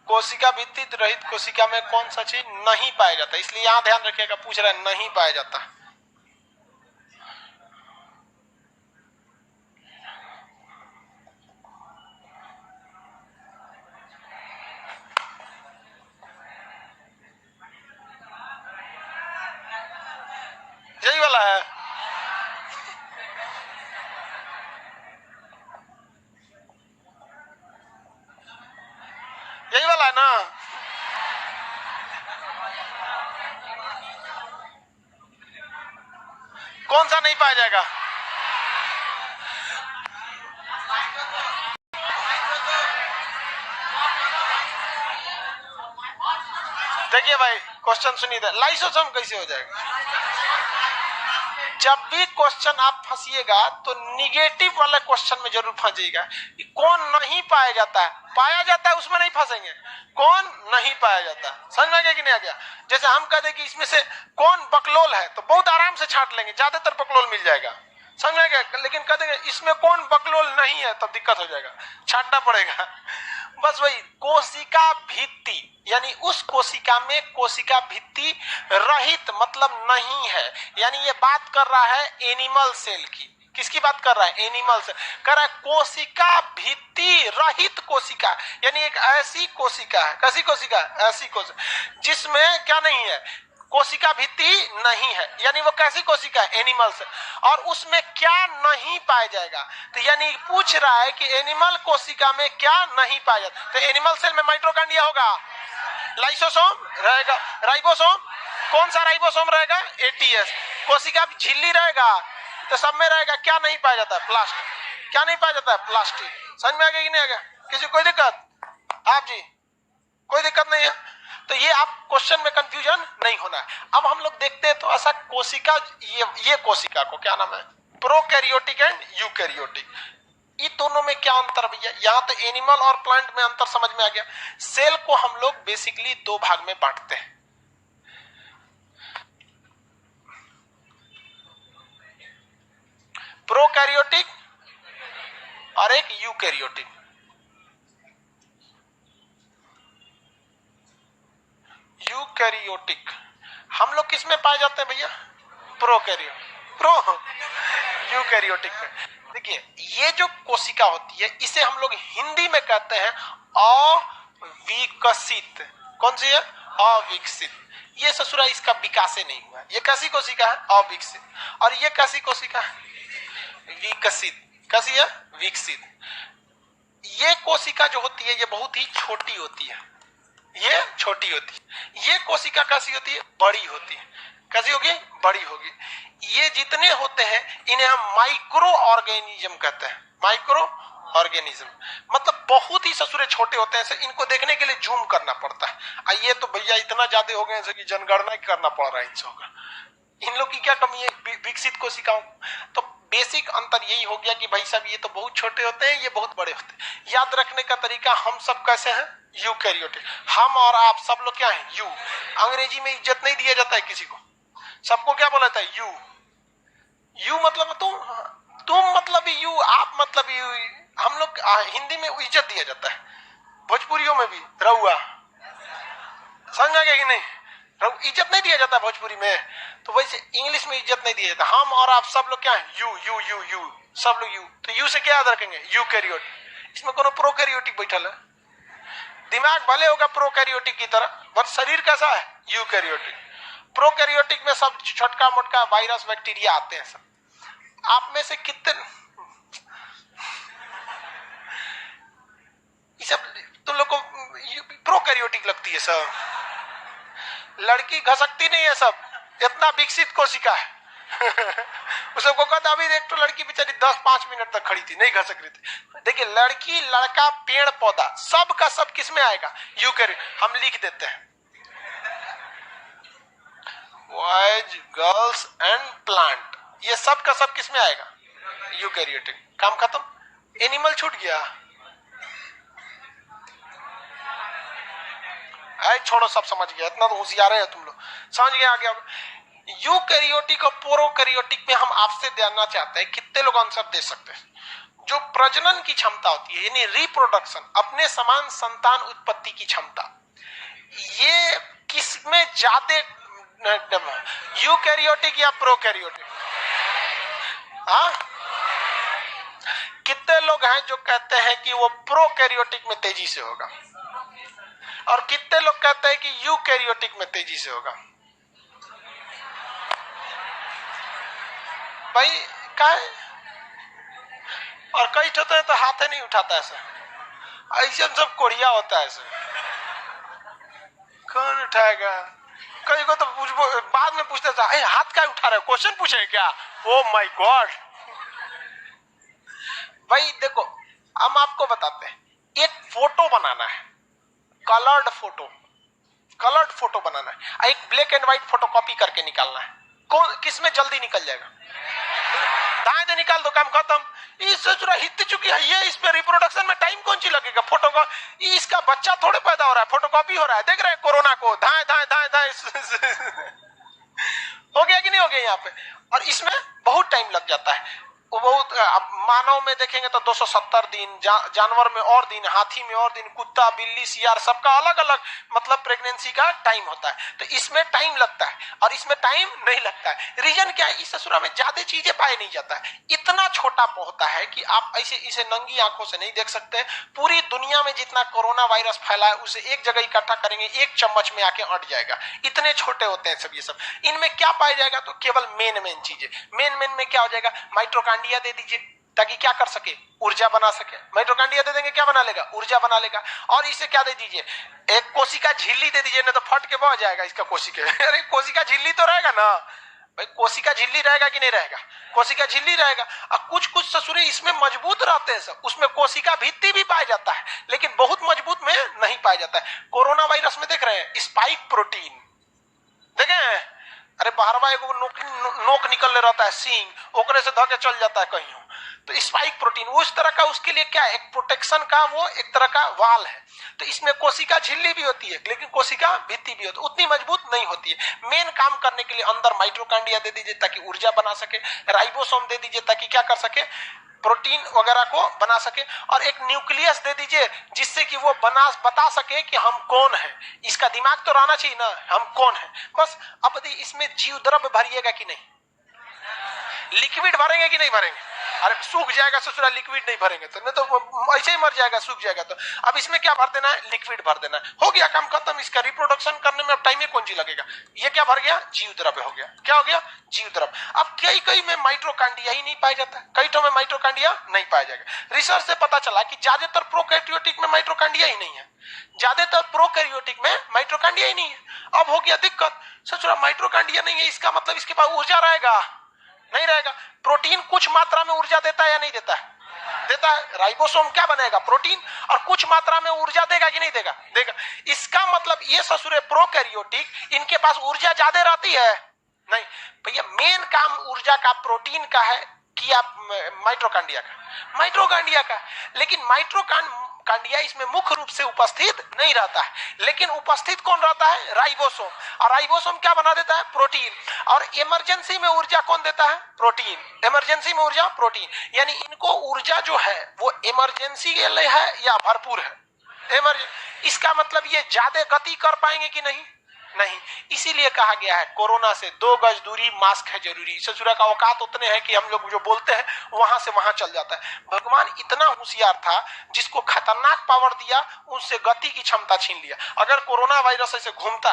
कोशिका भित्ति रहित कोशिका में कौन सा चीज नहीं पाया जाता? इसलिए यहां ध्यान रखिएगा, पूछ रहा है नहीं पाया जाता। यही वाला है। यही वाला है ना? कौन सा नहीं पाया जाएगा? देखिए भाई, क्वेश्चन सुनिए, लाइसोसोम कैसे हो जाएगा? जब भी क्वेश्चन आप फंसिएगा तो निगेटिव वाले क्वेश्चन में जरूर फंसिएगा। कौन नहीं पाया जाता है? पाया जाता है, उसमें नहीं फंसेंगे। कौन नहीं पाया जाता, समझ में आ गया कि नहीं आ गया? जैसे हम कहते कि इसमें से कौन बकलोल है, तो बहुत आराम से छांट लेंगे, ज्यादातर बकलोल मिल जाएगा, समझ में आ गया। लेकिन कहते इसमें कौन बकलोल नहीं है, तब दिक्कत हो जाएगा, छांटना पड़ेगा। बस वही कोशिका भित्ति, यानी उस कोशिका में कोशिका भित्ति रहित मतलब नहीं है, यानी ये बात कर रहा है एनिमल सेल की। किसकी बात कर रहा है? Animal cell. कर रहा है कोशिका भित्ति रहित कोशिका, यानी एक ऐसी कोशिका है, कैसी कोशिका? ऐसी कोशिका जिसमें क्या नहीं है? कोशिका भित्ति नहीं है, यानी वो कैसी कोशिका है? Animal cell. और उसमें क्या नहीं पाया जाएगा? तो यानी पूछ रहा है कि एनिमल कोशिका में क्या नहीं पाया जाता। तो एनिमल सेल में माइटोकॉन्ड्रिया होगा, लाइसोसोम रहेगा, राइबोसोम, कौन सा राइबोसोम रहेगा? एटीएस। कोशिका झिल्ली रहेगा, तो सब में रहेगा, क्या नहीं पाया जाता है? प्लास्टिक। क्या नहीं पाया जाता है? प्लास्टिक। समझ में आ गया कि नहीं आ गया? किसी कोई दिक्कत? आप जी कोई दिक्कत नहीं है? तो ये आप क्वेश्चन में कंफ्यूजन नहीं होना है। अब हम लोग देखते हैं तो ऐसा कोशिका, ये कोशिका को क्या नाम है? Prokaryotic and eukaryotic. ये दोनों में क्या अंतर भैया? यहाँ तो एनिमल और प्लांट में अंतर समझ में आ गया। सेल को हम लोग बेसिकली दो भाग में बांटते हैं, प्रोकैरियोटिक और एक यूकैरियोटिक। यूकैरियोटिक हम लोग किस में पाए जाते हैं भैया? यूकैरियोटिक में। देखिए ये जो कोशिका होती है इसे हम लोग हिंदी में कहते हैं अविकसित। कौन सी है? अविकसित। ये ससुरा इसका विकास नहीं हुआ। ये कैसी कोशिका है? अविकसित। और ये कैसी कोशिका है? विकसित। कैसी है? विकसित। ये कोशिका जो होती है ये बहुत ही छोटी होती है, ये छोटी होती है। ये कोशिका कैसी होती है? बड़ी होती है। कैसी होगी? बड़ी होगी। ये जितने होते हैं इन्हें हम माइक्रो ऑर्गेनिज्म कहते हैं। माइक्रो ऑर्गेनिज्म मतलब बहुत ही ससुरे छोटे होते हैं, इनको देखने के लिए जूम करना पड़ता है। ये तो भैया इतना ज्यादा हो गए कि जनगणना करना पड़ रहा है इन सबका। इन लोग की क्या कमी है विकसित कोशिकाओं? तो बेसिक अंतर यही हो गया कि भाई साहब ये तो बहुत छोटे होते हैं, ये बहुत बड़े होते हैं। याद रखने का तरीका, हम सब कैसे हैं? यूकैरियोटिक। हम और आप सब लोग क्या हैं? यू। अंग्रेजी में इज्जत नहीं दिया जाता है किसी को, सबको क्या बोला जाता है? यू। यू मतलब तुम मतलब यू, आप मतलब यू। हम लोग हिंदी में इज्जत दिया जाता है, भोजपुरियों में भी रहुआ। समझ आ गया कि नहीं? इज्जत नहीं दिया जाता भोजपुरी में, तो वैसे इंग्लिश में इज्जत नहीं दिया जाता। हम और आप सब लोग क्या है? यू यू यू यू, सब लोग यू। तो यू से क्या याद रखेंगे? यूकैरियोटिक। इसमें कोनो प्रोकैरियोटिक बैठल है? दिमाग भले होगा प्रोकैरियोटिक की तरह, बट शरीर कैसा है? यूकैरियोटिक। प्रोकैरियोटिक में सब छोटका मोटका वायरस बैक्टीरिया आते हैं सब। आप में से कितने ये सब तुम लोग को प्रोकैरियोटिक लगती है? सब लड़की घसकती नहीं है, सब इतना विकसित कोशिका है। उसको कहता अभी एक तो लड़की बेचारी 10-5 मिनट तक खड़ी थी, नहीं घसक रही थी। देखिए लड़की लड़का पेड़ पौधा सब का सब किस में आएगा? यूकैरियोटिक। हम लिख देते हैं बॉयज गर्ल्स एंड प्लांट, ये सब का सब किस में आएगा? यूकैरियोटिक। काम खत्म, एनिमल छूट गया। छोड़ो, सब समझ गया, इतना तो होशियार है तुम लोग, समझ गए आगे। अब यूकैरियोटिक और प्रोकैरियोटिक में हम आपसे जानना चाहते हैं, कितने लोग आंसर दे सकते हैं? जो प्रजनन की क्षमता होती है यानी रिप्रोडक्शन, अपने समान संतान उत्पत्ति की क्षमता, ये किसमें ज्यादा? यूकैरियोटिक या प्रोकैरियोटिक? हाँ, कितने लोग हैं जो कहते हैं कि वो प्रोकैरियोटिक में तेजी से होगा, और कितने लोग कहते हैं कि यूकैरियोटिक में तेजी से होगा? भाई क्या? और कई होते हैं तो हाथ ही नहीं उठाता, ऐसा ऐसे सब कोढ़िया होता है, ऐसे कौन उठाएगा? कई को तो बाद में पूछते था हाथ क्या उठा रहे हो, क्वेश्चन पूछे क्या? Oh my God. भाई देखो हम आपको बताते हैं, एक फोटो बनाना है, कलर्ड फोटो बनाना है, एक black and white photo copy करके निकालना है। कौन किसमें जल्दी निकल जाएगा? दाएं से निकाल दो, काम खत्म। हित चुकी है ये, इस पे रिप्रोडक्शन में टाइम कौन सी लगेगा? फोटो का इसका बच्चा थोड़े पैदा हो रहा है, फोटो कॉपी हो रहा है। देख रहे हैं कोरोना को, धाए धाए धाए धाए हो गया कि नहीं हो गया यहाँ पे? और इसमें बहुत टाइम लग जाता है। बहुत अब मानव में देखेंगे तो 270 दिन, जानवर में और दिन, हाथी में और दिन, कुत्ता बिल्ली सियार सबका अलग अलग मतलब प्रेगनेंसी का टाइम होता है। तो इसमें टाइम लगता है और इसमें टाइम नहीं लगता है। रीजन क्या है? इस ससुरा में ज्यादा चीजें पाया नहीं जाता है, इतना छोटा होता है कि आप ऐसे इसे नंगी आंखों से नहीं देख सकते। पूरी दुनिया में जितना कोरोना वायरस फैला है उसे एक जगह इकट्ठा करेंगे, एक चम्मच में आके अट जाएगा। इतने छोटे होते हैं सब ये सब। इनमें क्या पाया जाएगा? तो केवल मेन चीजें। मेन में क्या हो जाएगा? माइटोकांड्रिया दे दीजिए ताकि क्या कर सके? ऊर्जा बना सके। माइटोकांड्रिया दे देंगे, क्या बना लेगा? ऊर्जा बना लेगा। और इसे क्या दे दीजिए? एक कोशिका झिल्ली दे दीजिए, नहीं तो फट के बह जाएगा इसका कोशिका। अरे कोशिका झिल्ली तो रहेगा ना भाई, कोशिका झिल्ली रहेगा कि नहीं रहेगा? कोशिका झिल्ली रहेगा। और कुछ कुछ ससुरे इसमें मजबूत रहते हैं सब, उसमें कोशिका भित्ति भी पाया जाता है, लेकिन बहुत मजबूत में नहीं पाया जाता है। कोरोना वायरस में देख रहे हैं स्पाइक प्रोटीन, देखे? अरे बाहरवा एगो नोक निकलने रहता है, सींग, ओकरे से धके चल जाता है कहीं। तो स्पाइक प्रोटीन उस तरह का, उसके लिए क्या है? एक प्रोटेक्शन का वो एक तरह का वाल है। तो इसमें कोशिका झिल्ली भी होती है, लेकिन कोशिका भित्ति भी होती है, उतनी मजबूत नहीं होती है। मेन काम करने के लिए अंदर माइटोकांड्रिया दे दीजिए ताकि ऊर्जा बना सके, राइबोसोम दे दीजिए ताकि क्या कर सके? प्रोटीन वगैरह को बना सके, और एक न्यूक्लियस दे दीजिए जिससे कि वो बता सके कि हम कौन है। इसका दिमाग तो रहना चाहिए ना, हम कौन है। बस अब इसमें जीव द्रव्य भरिएगा कि नहीं? लिक्विड भरेंगे कि नहीं भरेंगे? अरे सूख जाएगा ससुरा, लिक्विड नहीं भरेंगे तो, नहीं तो ऐसे ही मर जाएगा, सूख जाएगा। तो अब इसमें क्या भर देना है? लिक्विड भर देना है। हो गया काम खत्म। इसका रिप्रोडक्शन करने में अब टाइम ही कौन सी लगेगा? ये क्या भर गया? जीव द्रव्य हो गया। क्या हो गया? जीव द्रव्य। अब कई में माइटोकांड्रिया ही नहीं पाया जाता, कई में माइटोकांड्रिया नहीं पाया जाएगा। रिसर्च से पता चला कि ज्यादातर प्रोकैरियोटिक में माइटोकांड्रिया ही नहीं है, ज्यादातर प्रोकैरियोटिक में माइटोकांड्रिया ही नहीं है। अब हो गया दिक्कत, ससुरा माइटोकांड्रिया नहीं है, इसका मतलब इसके पास ऊर्जा रहेगा? नहीं रहेगा। प्रोटीन कुछ मात्रा में ऊर्जा देता है या नहीं देता है? देता है। राइबोसोम क्या बनेगा? प्रोटीन, और कुछ मात्रा में ऊर्जा देगा कि नहीं देगा? देगा। इसका मतलब ये ससुरे प्रोकैरियोटिक, इनके पास ऊर्जा ज्यादा रहती है? नहीं भैया, मेन काम ऊर्जा का प्रोटीन का है कि आप माइटोकांड्रिया का, लेकिन माइटोकांड्रिया इसमें मुख्य रूप से उपस्थित नहीं रहता है, लेकिन उपस्थित कौन रहता है? राइबोसोम। और राइबोसोम क्या बना देता है? प्रोटीन। और इमरजेंसी में ऊर्जा कौन देता है? प्रोटीन। इमरजेंसी में ऊर्जा प्रोटीन, यानी इनको ऊर्जा जो है वो इमरजेंसी के लिए है या भरपूर है? इसका मतलब ये ज्यादा गति कर पाएंगे कि नहीं? नहीं। इसीलिए कहा गया है कोरोना से 2 गज दूरी, मास्क है जरूरी। ससुरा का औकात उतने हैं कि हम लोग जो बोलते हैं वहां से वहां चल जाता है। भगवान इतना होशियार था, जिसको खतरनाक पावर दिया उससे गति की क्षमता छीन लिया। अगर कोरोना वायरस ऐसे घूमता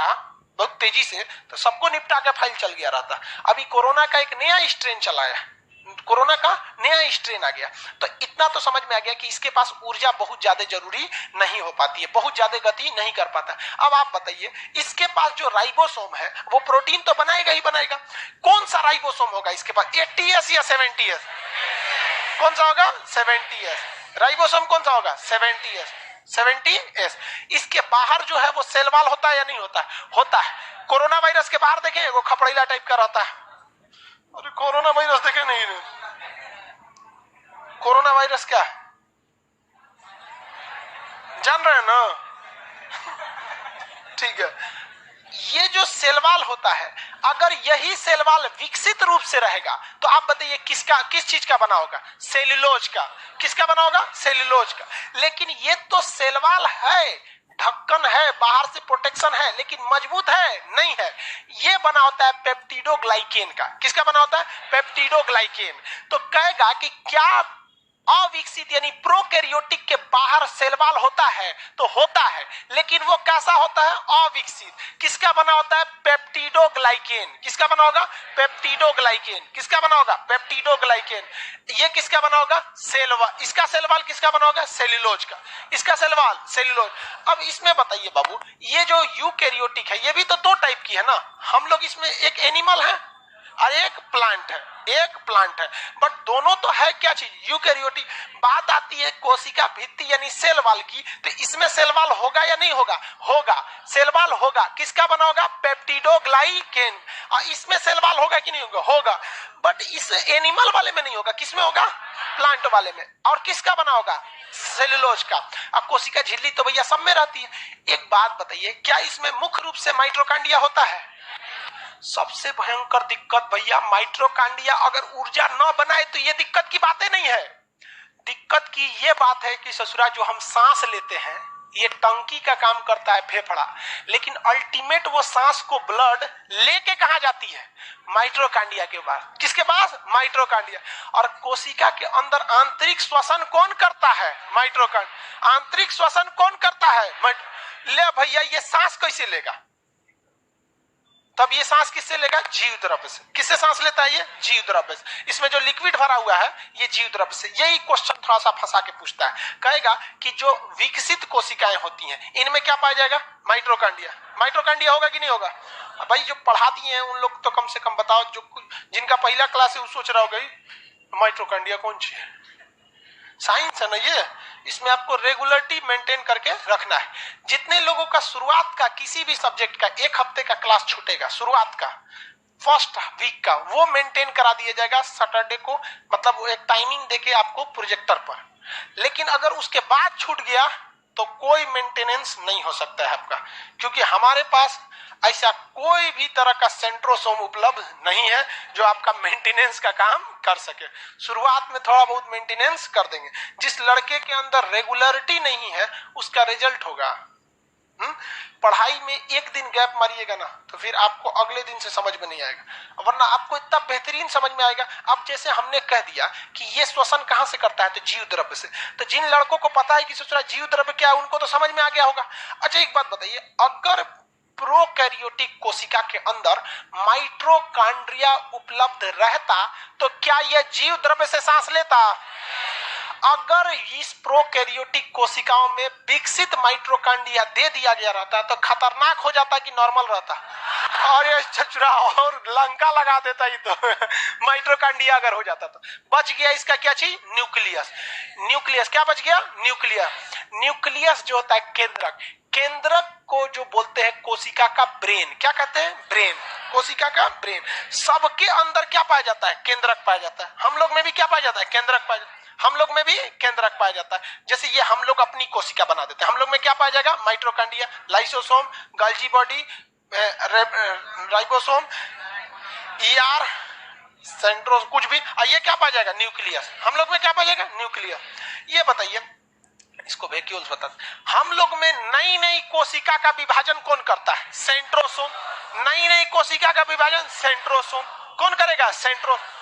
बहुत तेजी से तो सबको निपटा के फाइल चल गया रहता। अभी कोरोना का एक नया स्ट्रेन चला है, कोरोना का नया स्ट्रेन आ गया, तो इतना तो समझ में आ गया कि इसके पास ऊर्जा बहुत ज्यादा जरूरी नहीं हो पाती है, बहुत ज्यादा गति नहीं कर पाता। अब आप बताइए, इसके पास जो राइबोसोम है वो प्रोटीन तो बनाएगा ही बनाएगा। कौन सा राइबोसोम होगा इसके पास? 80S या 70S? कौन सा होगा? 70S। राइबोसोम कौन सा होगा? 70S। इसके बाहर जो है वो सेल वॉल होता है या नहीं होता? होता है। कोरोना वायरस के बाहर देखें, वो खपड़ीला टाइप का रहता है। अरे कोरोना वायरस देखे नहीं? कोरोना वायरस क्या है जान रहे हैं ना? ठीक है। ये जो सेलवाल होता है, अगर यही सेलवाल विकसित रूप से रहेगा तो आप बताइए किस चीज का बना होगा? सेल्यूलोज का। किसका बना होगा? सेल्यूलोज का। लेकिन ये तो सेलवाल है, ढक्कन है, बाहर से प्रोटेक्शन है, लेकिन मजबूत है नहीं है। ये बना होता है पेप्टिडोग्लाइकेन का। किसका बना होता है? पेप्टिडोग्लाइकेन। तो कहेगा कि क्या अविकसित यानी प्रोकैरियोटिक के बाहर सेलवाल होता है? तो होता है, लेकिन वो कैसा होता है? अविकसित। किसका बना होता है? पेप्टिडोग्लाइकेन। किसका बना होगा? पेप्टिडोग्लाइकेन। किसका बना होगा? पेप्टिडोग्लाइकेन। ये किसका बना होगा? सेलवाल। इसका सेलवाल किसका बना होगा? सेल्यूलोज का। इसका सेलवाल सेल्यूलोज। अब इसमें बताइए बाबू, ये जो यूकैरियोटिक है ये भी तो 2 टाइप की है ना। हम लोग इसमें एक एनिमल है और एक प्लांट है, बट दोनों तो है क्या चीज? यूकैरियोटिक। बात आती है कोशिका भित्ति यानी सेल वाल की, तो इसमें सेल वाल होगा या नहीं होगा? होगा, सेल वाल होगा। किसका बना होगा? पेप्टिडोग्लाइकेन। और इसमें सेल वाल होगा कि नहीं होगा? होगा, बट इस एनिमल वाले में नहीं होगा। किसमें होगा? प्लांट वाले में। और किसका बना होगा? सेल्यूलोज का। अब कोशिका झिल्ली तो भैया सब में रहती है। एक बात बताइए, क्या इसमें मुख्य रूप से माइटोकांड्रिया होता है? सबसे भयंकर दिक्कत भैया, माइटोकांड्रिया अगर ऊर्जा न बनाए तो ये ये दिक्कत की बातें नहीं है। दिक्कत की ये बात है कि ससुरा जो हम सांस लेते हैं ये टंकी का काम करता है, फेफड़ा, लेकिन अल्टीमेट वो सांस को ब्लड लेके कहां जाती है? माइट्रोकांडिया के पास। किसके पास? माइट्रोकांडिया। और कोशिका के अंदर आंतरिक श्वसन कौन करता है? माइट्रोकांडिया। आंतरिक श्वसन कौन करता है? ले भैया, ये सांस कैसे लेगा? तब ये सांस किससे लेगा? जीव द्रव्य से। किससे सांस लेता है? ये जीव द्रव्य से। इसमें जो लिक्विड भरा हुआ है ये जीव द्रव्य से। यही क्वेश्चन थोड़ा सा फंसा के पूछता है, कहेगा कि जो विकसित कोशिकाएं होती हैं इनमें क्या पाया जाएगा? माइट्रोकांडिया। माइट्रोकांडिया होगा कि नहीं होगा? भाई जो पढ़ा दिए हैं उन लोग तो कम से कम बताओ, जो जिनका पहला क्लास है वो सोच रहा होगा माइट्रोकांडिया कौन सी है? साइंस है ना ये, इसमें आपको रेगुलरिटी मेंटेन करके रखना है। जितने लोगों का शुरुआत का किसी भी सब्जेक्ट का 1 हफ्ते का क्लास छूटेगा, शुरुआत का फर्स्ट वीक का, वो मेंटेन करा दिया जाएगा सैटरडे को, मतलब वो एक टाइमिंग देके आपको प्रोजेक्टर पर। लेकिन अगर उसके बाद छूट गया तो कोई मेंटेनेंस नहीं हो सकता है आपका, क्योंकि हमारे पास ऐसा कोई भी तरह का सेंट्रोसोम उपलब्ध नहीं है जो आपका मेंटेनेंस का काम कर सके। शुरुआत में थोड़ा बहुत मेंटेनेंस कर देंगे। जिस लड़के के अंदर रेगुलरिटी नहीं है उसका रिजल्ट होगा, पढ़ाई में एक दिन गैप मारिएगा ना तो फिर आपको अगले दिन से समझ में नहीं आएगा, वरना आपको इतना बेहतरीन समझ में आएगा। अब जैसे हमने कह दिया कि ये श्वसन कहां से करता है, तो जीव द्रव्य से। तो जिन लड़कों को पता है कि ससुरा जीव द्रव्य क्या है उनको तो समझ में आ गया होगा। अच्छा एक बात बताइए, अगर प्रोकैरियोटिक कोशिका के अंदर माइट्रोकांड्रिया उपलब्ध रहता तो क्या यह जीव द्रव्य से सांस लेता? अगर इस प्रोकैरियोटिक कोशिकाओं में विकसित माइट्रोकांडिया दे दिया गया रहता तो खतरनाक हो जाता कि नॉर्मल रहता? और ये छचुरा और लंका लगा देता ही तो माइट्रोकांडिया अगर हो जाता तो बच गया इसका क्या चीज? न्यूक्लियस। न्यूक्लियस क्या बच गया? न्यूक्लियस। न्यूक्लियस जो होता है केंद्रक, केंद्रक को जो बोलते हैं कोशिका का ब्रेन, क्या कहते हैं? ब्रेन। कोशिका का ब्रेन। सबके अंदर क्या पाया जाता है? केंद्रक पाया जाता है। हम लोग में भी क्या पाया जाता है? केंद्रक पाया जाता है। हम लोग में भी केंद्रक पाया जाता है। जैसे ये हम लोग अपनी कोशिका बना देते हैं, हम लोग में क्या पाया जाएगा? Mitochondria, lysosome, Golgi body, ribosome, ER, centrosome, कुछ भी। ये क्या पाया जाएगा? न्यूक्लियस। हम लोग में क्या पाया जाएगा? न्यूक्लियस। ये बताइए, इसको वैक्यूल्स बता। हम लोग में नई नई कोशिका का विभाजन कौन करता है? सेंट्रोसोम। नई नई कोशिका का विभाजन सेंट्रोसोम कौन करेगा? सेंट्रोसोम।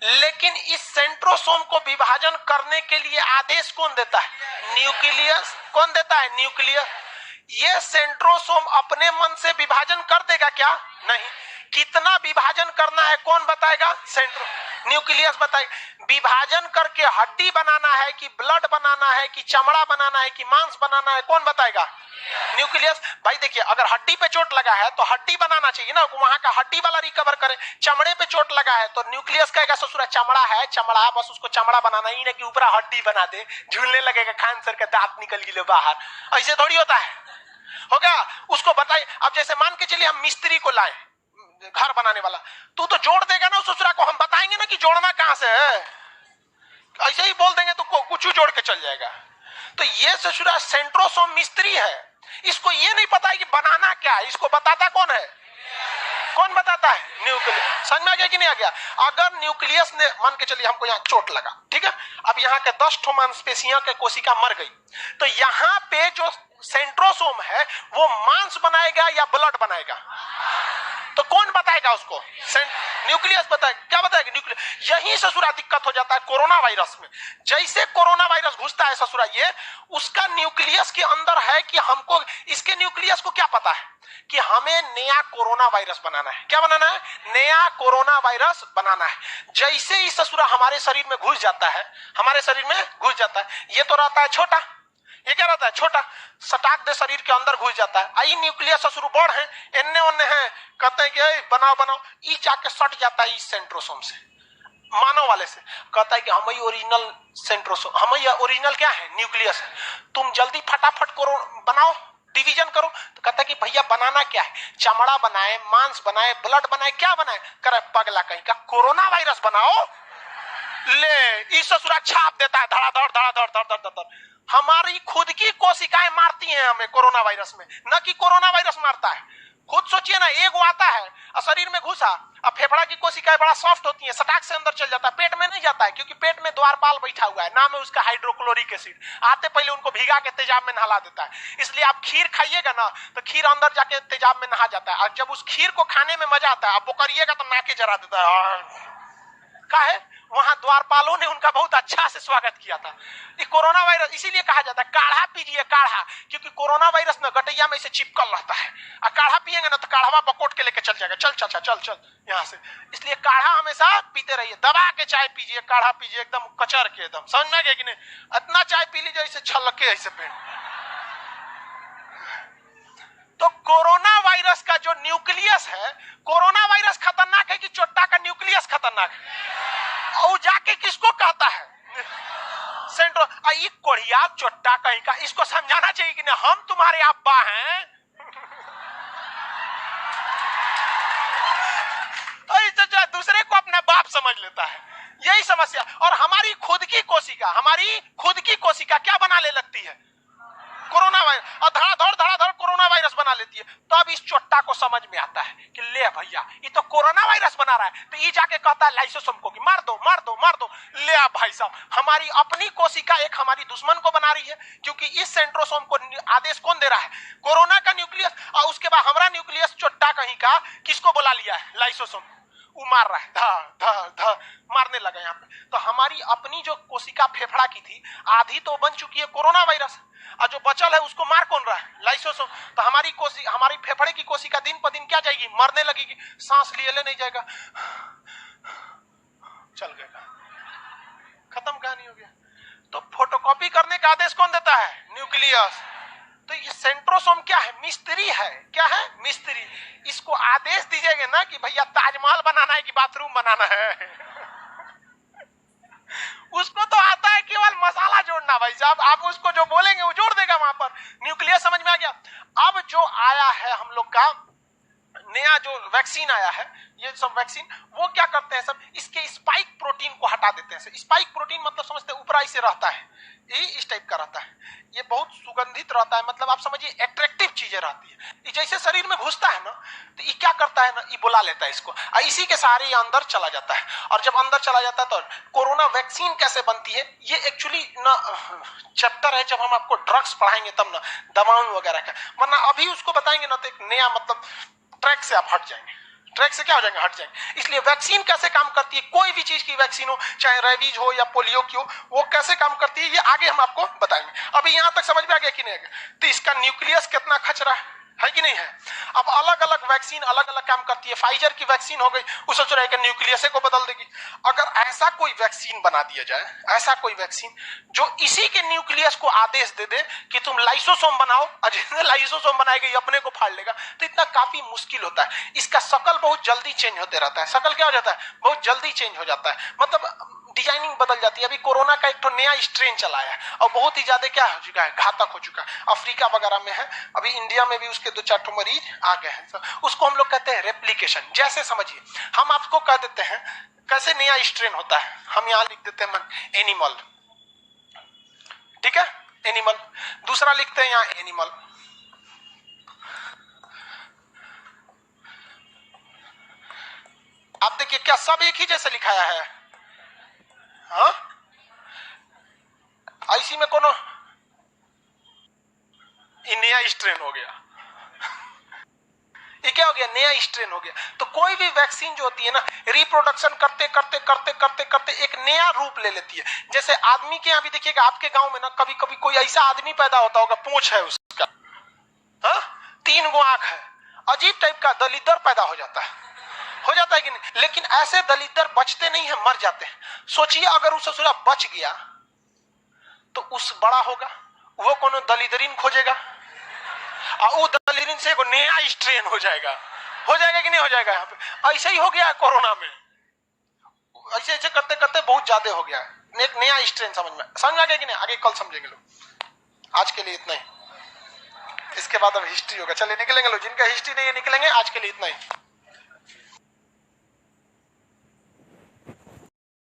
लेकिन इस सेंट्रोसोम को विभाजन करने के लिए आदेश कौन देता है? न्यूक्लियस। कौन देता है? न्यूक्लियस। ये सेंट्रोसोम अपने मन से विभाजन कर देगा क्या? नहीं। कितना विभाजन करना है कौन बताएगा? न्यूक्लियस बताएगा। विभाजन करके हड्डी बनाना है कि ब्लड बनाना है कि चमड़ा बनाना है कि मांस बनाना है, कौन बताएगा? न्यूक्लियस। भाई देखिए, अगर हड्डी पे चोट लगा है तो हड्डी बनाना चाहिए ना, वहां का हड्डी वाला रिकवर करे। चमड़े पे चोट लगा है तो न्यूक्लियस कहेगा ससुरा चमड़ा है, चमड़ा, बस उसको चमड़ा बनाना ही ना कि ऊपर हड्डी बना दे, झूलने लगेगा, खान सर का दांत निकल गए बाहर। ऐसे थोड़ी होता है, होगा? उसको बताइए। अब जैसे मान के चलिए हम मिस्त्री को लाए, घर बनाने वाला, तू तो जोड़ देगा ना ससुरा को, हम बताएंगे ना कि जोड़ना कहां से है, ऐसे ही बोल देंगे तो कुछ जोड़ के चल जाएगा। तो ये ससुरा सेंट्रोसोम मिस्त्री है, इसको ये नहीं पता है कि बनाना क्या है। इसको बताता कौन है? कौन बताता है? न्यूक्लियस। समझ में आ गया कि नहीं आ गया? अगर न्यूक्लियस ने, मान के चलिए हमको यहाँ चोट लगा, ठीक है, अब यहाँ के 10 ठो मांसपेशियों के कोशिका मर गई, तो यहाँ पे जो सेंट्रोसोम है वो मांस बनाएगा या ब्लड बनाएगा? तो कौन बताएगा उसको? न्यूक्लियस बताएगा। क्या बताएगा? न्यूक्लियस। यही ससुरा दिक्कत हो जाता है कोरोना वायरस में। जैसे कोरोना वायरस घुसता है ससुरा, ये उसका न्यूक्लियस के अंदर है कि हमको, इसके न्यूक्लियस को क्या पता है कि हमें नया कोरोना वायरस बनाना है। क्या बनाना है? नया कोरोना वायरस बनाना है। जैसे ही ससुरा हमारे शरीर में घुस जाता है, हमारे शरीर में घुस जाता है, ये तो रहता है छोटा, ये क्या रहता है? छोटा, सटाक दे शरीर के अंदर घुस जाता है। आई न्यूक्लियस ससुर बड़ है, एन्ने ओन्ने है, कहते हैं कि बनाओ बनाओ, ई जाके सट जाता है इस सेंट्रोसोम से, मानव वाले से, कहता है कि हम ही ओरिजिनल सेंट्रोसोम, हम ही ओरिजिनल क्या है? न्यूक्लियस है, तुम जल्दी फटाफट करो, बनाओ, डिवीजन करो। तो कहता है कि भैया बनाना क्या है? चमड़ा बनाए, मांस बनाए, ब्लड बनाए, क्या बनाए? करे पगला कहीं का, कोरोना वायरस बनाओ। ले, इस ससुरा छाप देता है, धड़ाधड़ धड़ाधड़ धड़ाधड़ धड़ाधड़। हमारी खुद की कोशिकाएं मारती हैं हमें कोरोना वायरस में, न कि कोरोना वायरस मारता है। खुद सोचिए ना, एक वो आता है और शरीर में घुसा, अब फेफड़ा की कोशिकाएं बड़ा सॉफ्ट होती हैं, सटाक से अंदर चल जाता है, पेट में नहीं जाता है, क्योंकि पेट में द्वारपाल बैठा हुआ है, नाम है उसका हाइड्रोक्लोरिक एसिड। आते पहले उनको भिगा के तेजाब में नहला देता है। इसलिए आप खीर खाइएगा ना तो खीर अंदर जाके तेजाब में नहा जाता है, और जब उस खीर को खाने में मजा आता है, आप वो करिएगा तो नाके जरा देता है। का है वहां द्वारपालों ने उनका बहुत अच्छा से स्वागत किया था। ये कोरोना वायरस इसीलिए कहा जाता है काढ़ा पीजिए काढ़ा, क्योंकि कोरोना वायरस ना गटैया में से चिपकल रहता है, और काढ़ा पिएंगे ना तो काढ़वा बकोट के लेके चल जाएगा, चल चल चल चल चल यहाँ से। इसलिए काढ़ा हमेशा पीते रहिए, दबा के चाय पीजिए, काढ़ा पीजिए एकदम कचर के, एकदम समझ में आ गया कि नहीं? इतना चाय पी लीजिए ऐसे छलके ऐसे पेड़। तो कोरोना वायरस का जो न्यूक्लियस है, कोरोना वायरस खतरनाक है कि चोट्टा का न्यूक्लियस खतरनाक है? और जाके किसको कहता है? सेंट्रो कोढ़िया चोट्टा कहीं का, इसको समझाना चाहिए कि नहीं हम तुम्हारे अब्बा हैं। दूसरे को अपना बाप समझ लेता है, यही समस्या। और हमारी खुद की कोशिका क्या बना ले लगती है? कोरोना वायरस, और धड़ाधड़ कोरोना वायरस बना लेती है। तब इस चोट्टा को समझ में आता है कि ले भैया ये तो कोरोना वायरस बना रहा है, तो ये जाके कहता है लाइसोसोम को कि मार दो मार दो मार दो। ले भाई साहब, हमारी अपनी कोशिका एक हमारी दुश्मन को बना रही है, क्योंकि इस सेंट्रोसोम को आदेश कौन दे रहा है? कोरोना का न्यूक्लियस। और उसके बाद हमारा न्यूक्लियस चोट्टा कहीं का किसको बुला लिया है? लाइसोसोम। वो मार रहा है, धा मारने लगा यहाँ पे। तो हमारी अपनी जो कोशिका फेफड़ा की थी, आधी तो बन चुकी है कोरोना वायरस, और जो बचल है उसको मार कौन रहा है? लाइसोसोम। तो हमारी फेफड़े की कोशिका दिन पर दिन क्या जाएगी? मरने लगेगी, सांस लिए नहीं जाएगा, चल गएगा, खत्म कहानी हो गया। तो फोटोकॉपी करने का आदेश कौन देता है? न्यूक्लियस। तो ये सेंट्रोसोम क्या है? मिस्त्री है। क्या है? मिस्त्री। इसको आदेश दीजिएगा ना कि भैया ताजमहल बनाना है कि बाथरूम बनाना है। उसको तो आता है केवल मसाला जोड़ना भाई साहब, आप उसको जो बोलेंगे वो जोड़ देगा वहां पर। न्यूक्लियस समझ में आ गया? अब जो आया है हम लोग का नया जो वैक्सीन आया है, ये सब वैक्सीन वो क्या करते हैं सब, इसके स्पाइक प्रोटीन को हटा देते हैं। स्पाइक प्रोटीन मतलब समझते हैं ऊपर ऐसे रहता है, ये इस टाइप का रहता है, ये बहुत सुगंधित रहता है, मतलब आप समझिए एट्रैक्टिव चीजें रहती है। ये जैसे शरीर में घुसता है ना, तो ये क्या करता है ना, ये बुला लेता है इसको, और इसी के सहारे ये अंदर चला जाता है। और जब अंदर चला जाता है तो कोरोना वैक्सीन कैसे बनती है, ये एक्चुअली ना चैप्टर है, जब हम आपको ड्रग्स पढ़ाएंगे तब ना, दवाओं वगैरह का, वरना अभी उसको बताएंगे ना तो एक नया मतलब ट्रैक से आप हट जाएंगे, ट्रैक से क्या हो जाएंगे? हट जाएंगे। इसलिए वैक्सीन कैसे काम करती है, कोई भी चीज की वैक्सीन हो, चाहे रेबीज हो या पोलियो की हो, वो कैसे काम करती है ये आगे हम आपको बताएंगे। अभी यहां तक समझ में आ गया कि नहीं? तो इसका न्यूक्लियस कितना खचरा है कि नहीं है? अब अलग अलग वैक्सीन अलग अलग काम करती है। फाइजर की वैक्सीन हो गई, वो सोच रहा है कि न्यूक्लियस को बदल देगी। अगर ऐसा कोई वैक्सीन बना दिया जाए, ऐसा कोई वैक्सीन जो इसी के न्यूक्लियस को आदेश दे दे कि तुम लाइसोसोम बनाओ, और जिसने लाइसोसोम बनाएगा ये अपने को फाड़ लेगा, तो इतना काफी मुश्किल होता है। इसका शकल बहुत जल्दी चेंज होते रहता है। शकल क्या हो जाता है? बहुत जल्दी चेंज हो जाता है, मतलब डिजाइनिंग बदल जाती है। अभी कोरोना का एक तो नया स्ट्रेन चला है और बहुत ही ज्यादा क्या हो चुका है, घातक हो चुका है। अफ्रीका वगैरह में है, अभी इंडिया में भी उसके 2-4 मरीज आ गए हैं। तो उसको हम लोग कहते हैं रेप्लिकेशन। जैसे समझिए हम आपको कह देते हैं कैसे नया स्ट्रेन होता है, हम यहां लिख देते हैं एनिमल, ठीक है, एनिमल। दूसरा लिखते हैं यहां एनिमल, आप देखिए क्या सब एक ही जैसे लिखाया है? हाँ, आईसी में कोनो नया स्ट्रेन हो गया, ये क्या हो गया? नया स्ट्रेन हो गया। तो कोई भी वैक्सीन जो होती है ना, रिप्रोडक्शन करते करते करते करते करते एक नया रूप ले लेती है। जैसे आदमी के यहाँ भी देखिएगा, आपके गांव में ना कभी कभी कोई ऐसा आदमी पैदा होता होगा, पूंछ है उसका, हाँ, 3 गो आंख है, अजीब टाइप का दलिदर पैदा हो जाता है कि नहीं? लेकिन ऐसे दलिदर बचते नहीं है, मर जाते हैं। सोचिए अगर उस ससुरा बच गया तो उस बड़ा होगा, वो कोनो दलिदरीन खोजेगा, और वो दलिदरीन से नया स्ट्रेन हो जाएगा कि नहीं हो जाएगा? यहाँ पे ऐसे ही हो गया है कोरोना में, ऐसे ऐसे करते करते बहुत ज्यादा हो गया है, एक नया स्ट्रेन समझ आ गया कि नहीं? आगे कल समझेंगे लोग। आज के लिए इतना ही, इसके बाद अब हिस्ट्री होगा। चलिए निकलेंगे लोग, जिनका हिस्ट्री नहीं है निकलेंगे। आज के लिए इतना ही।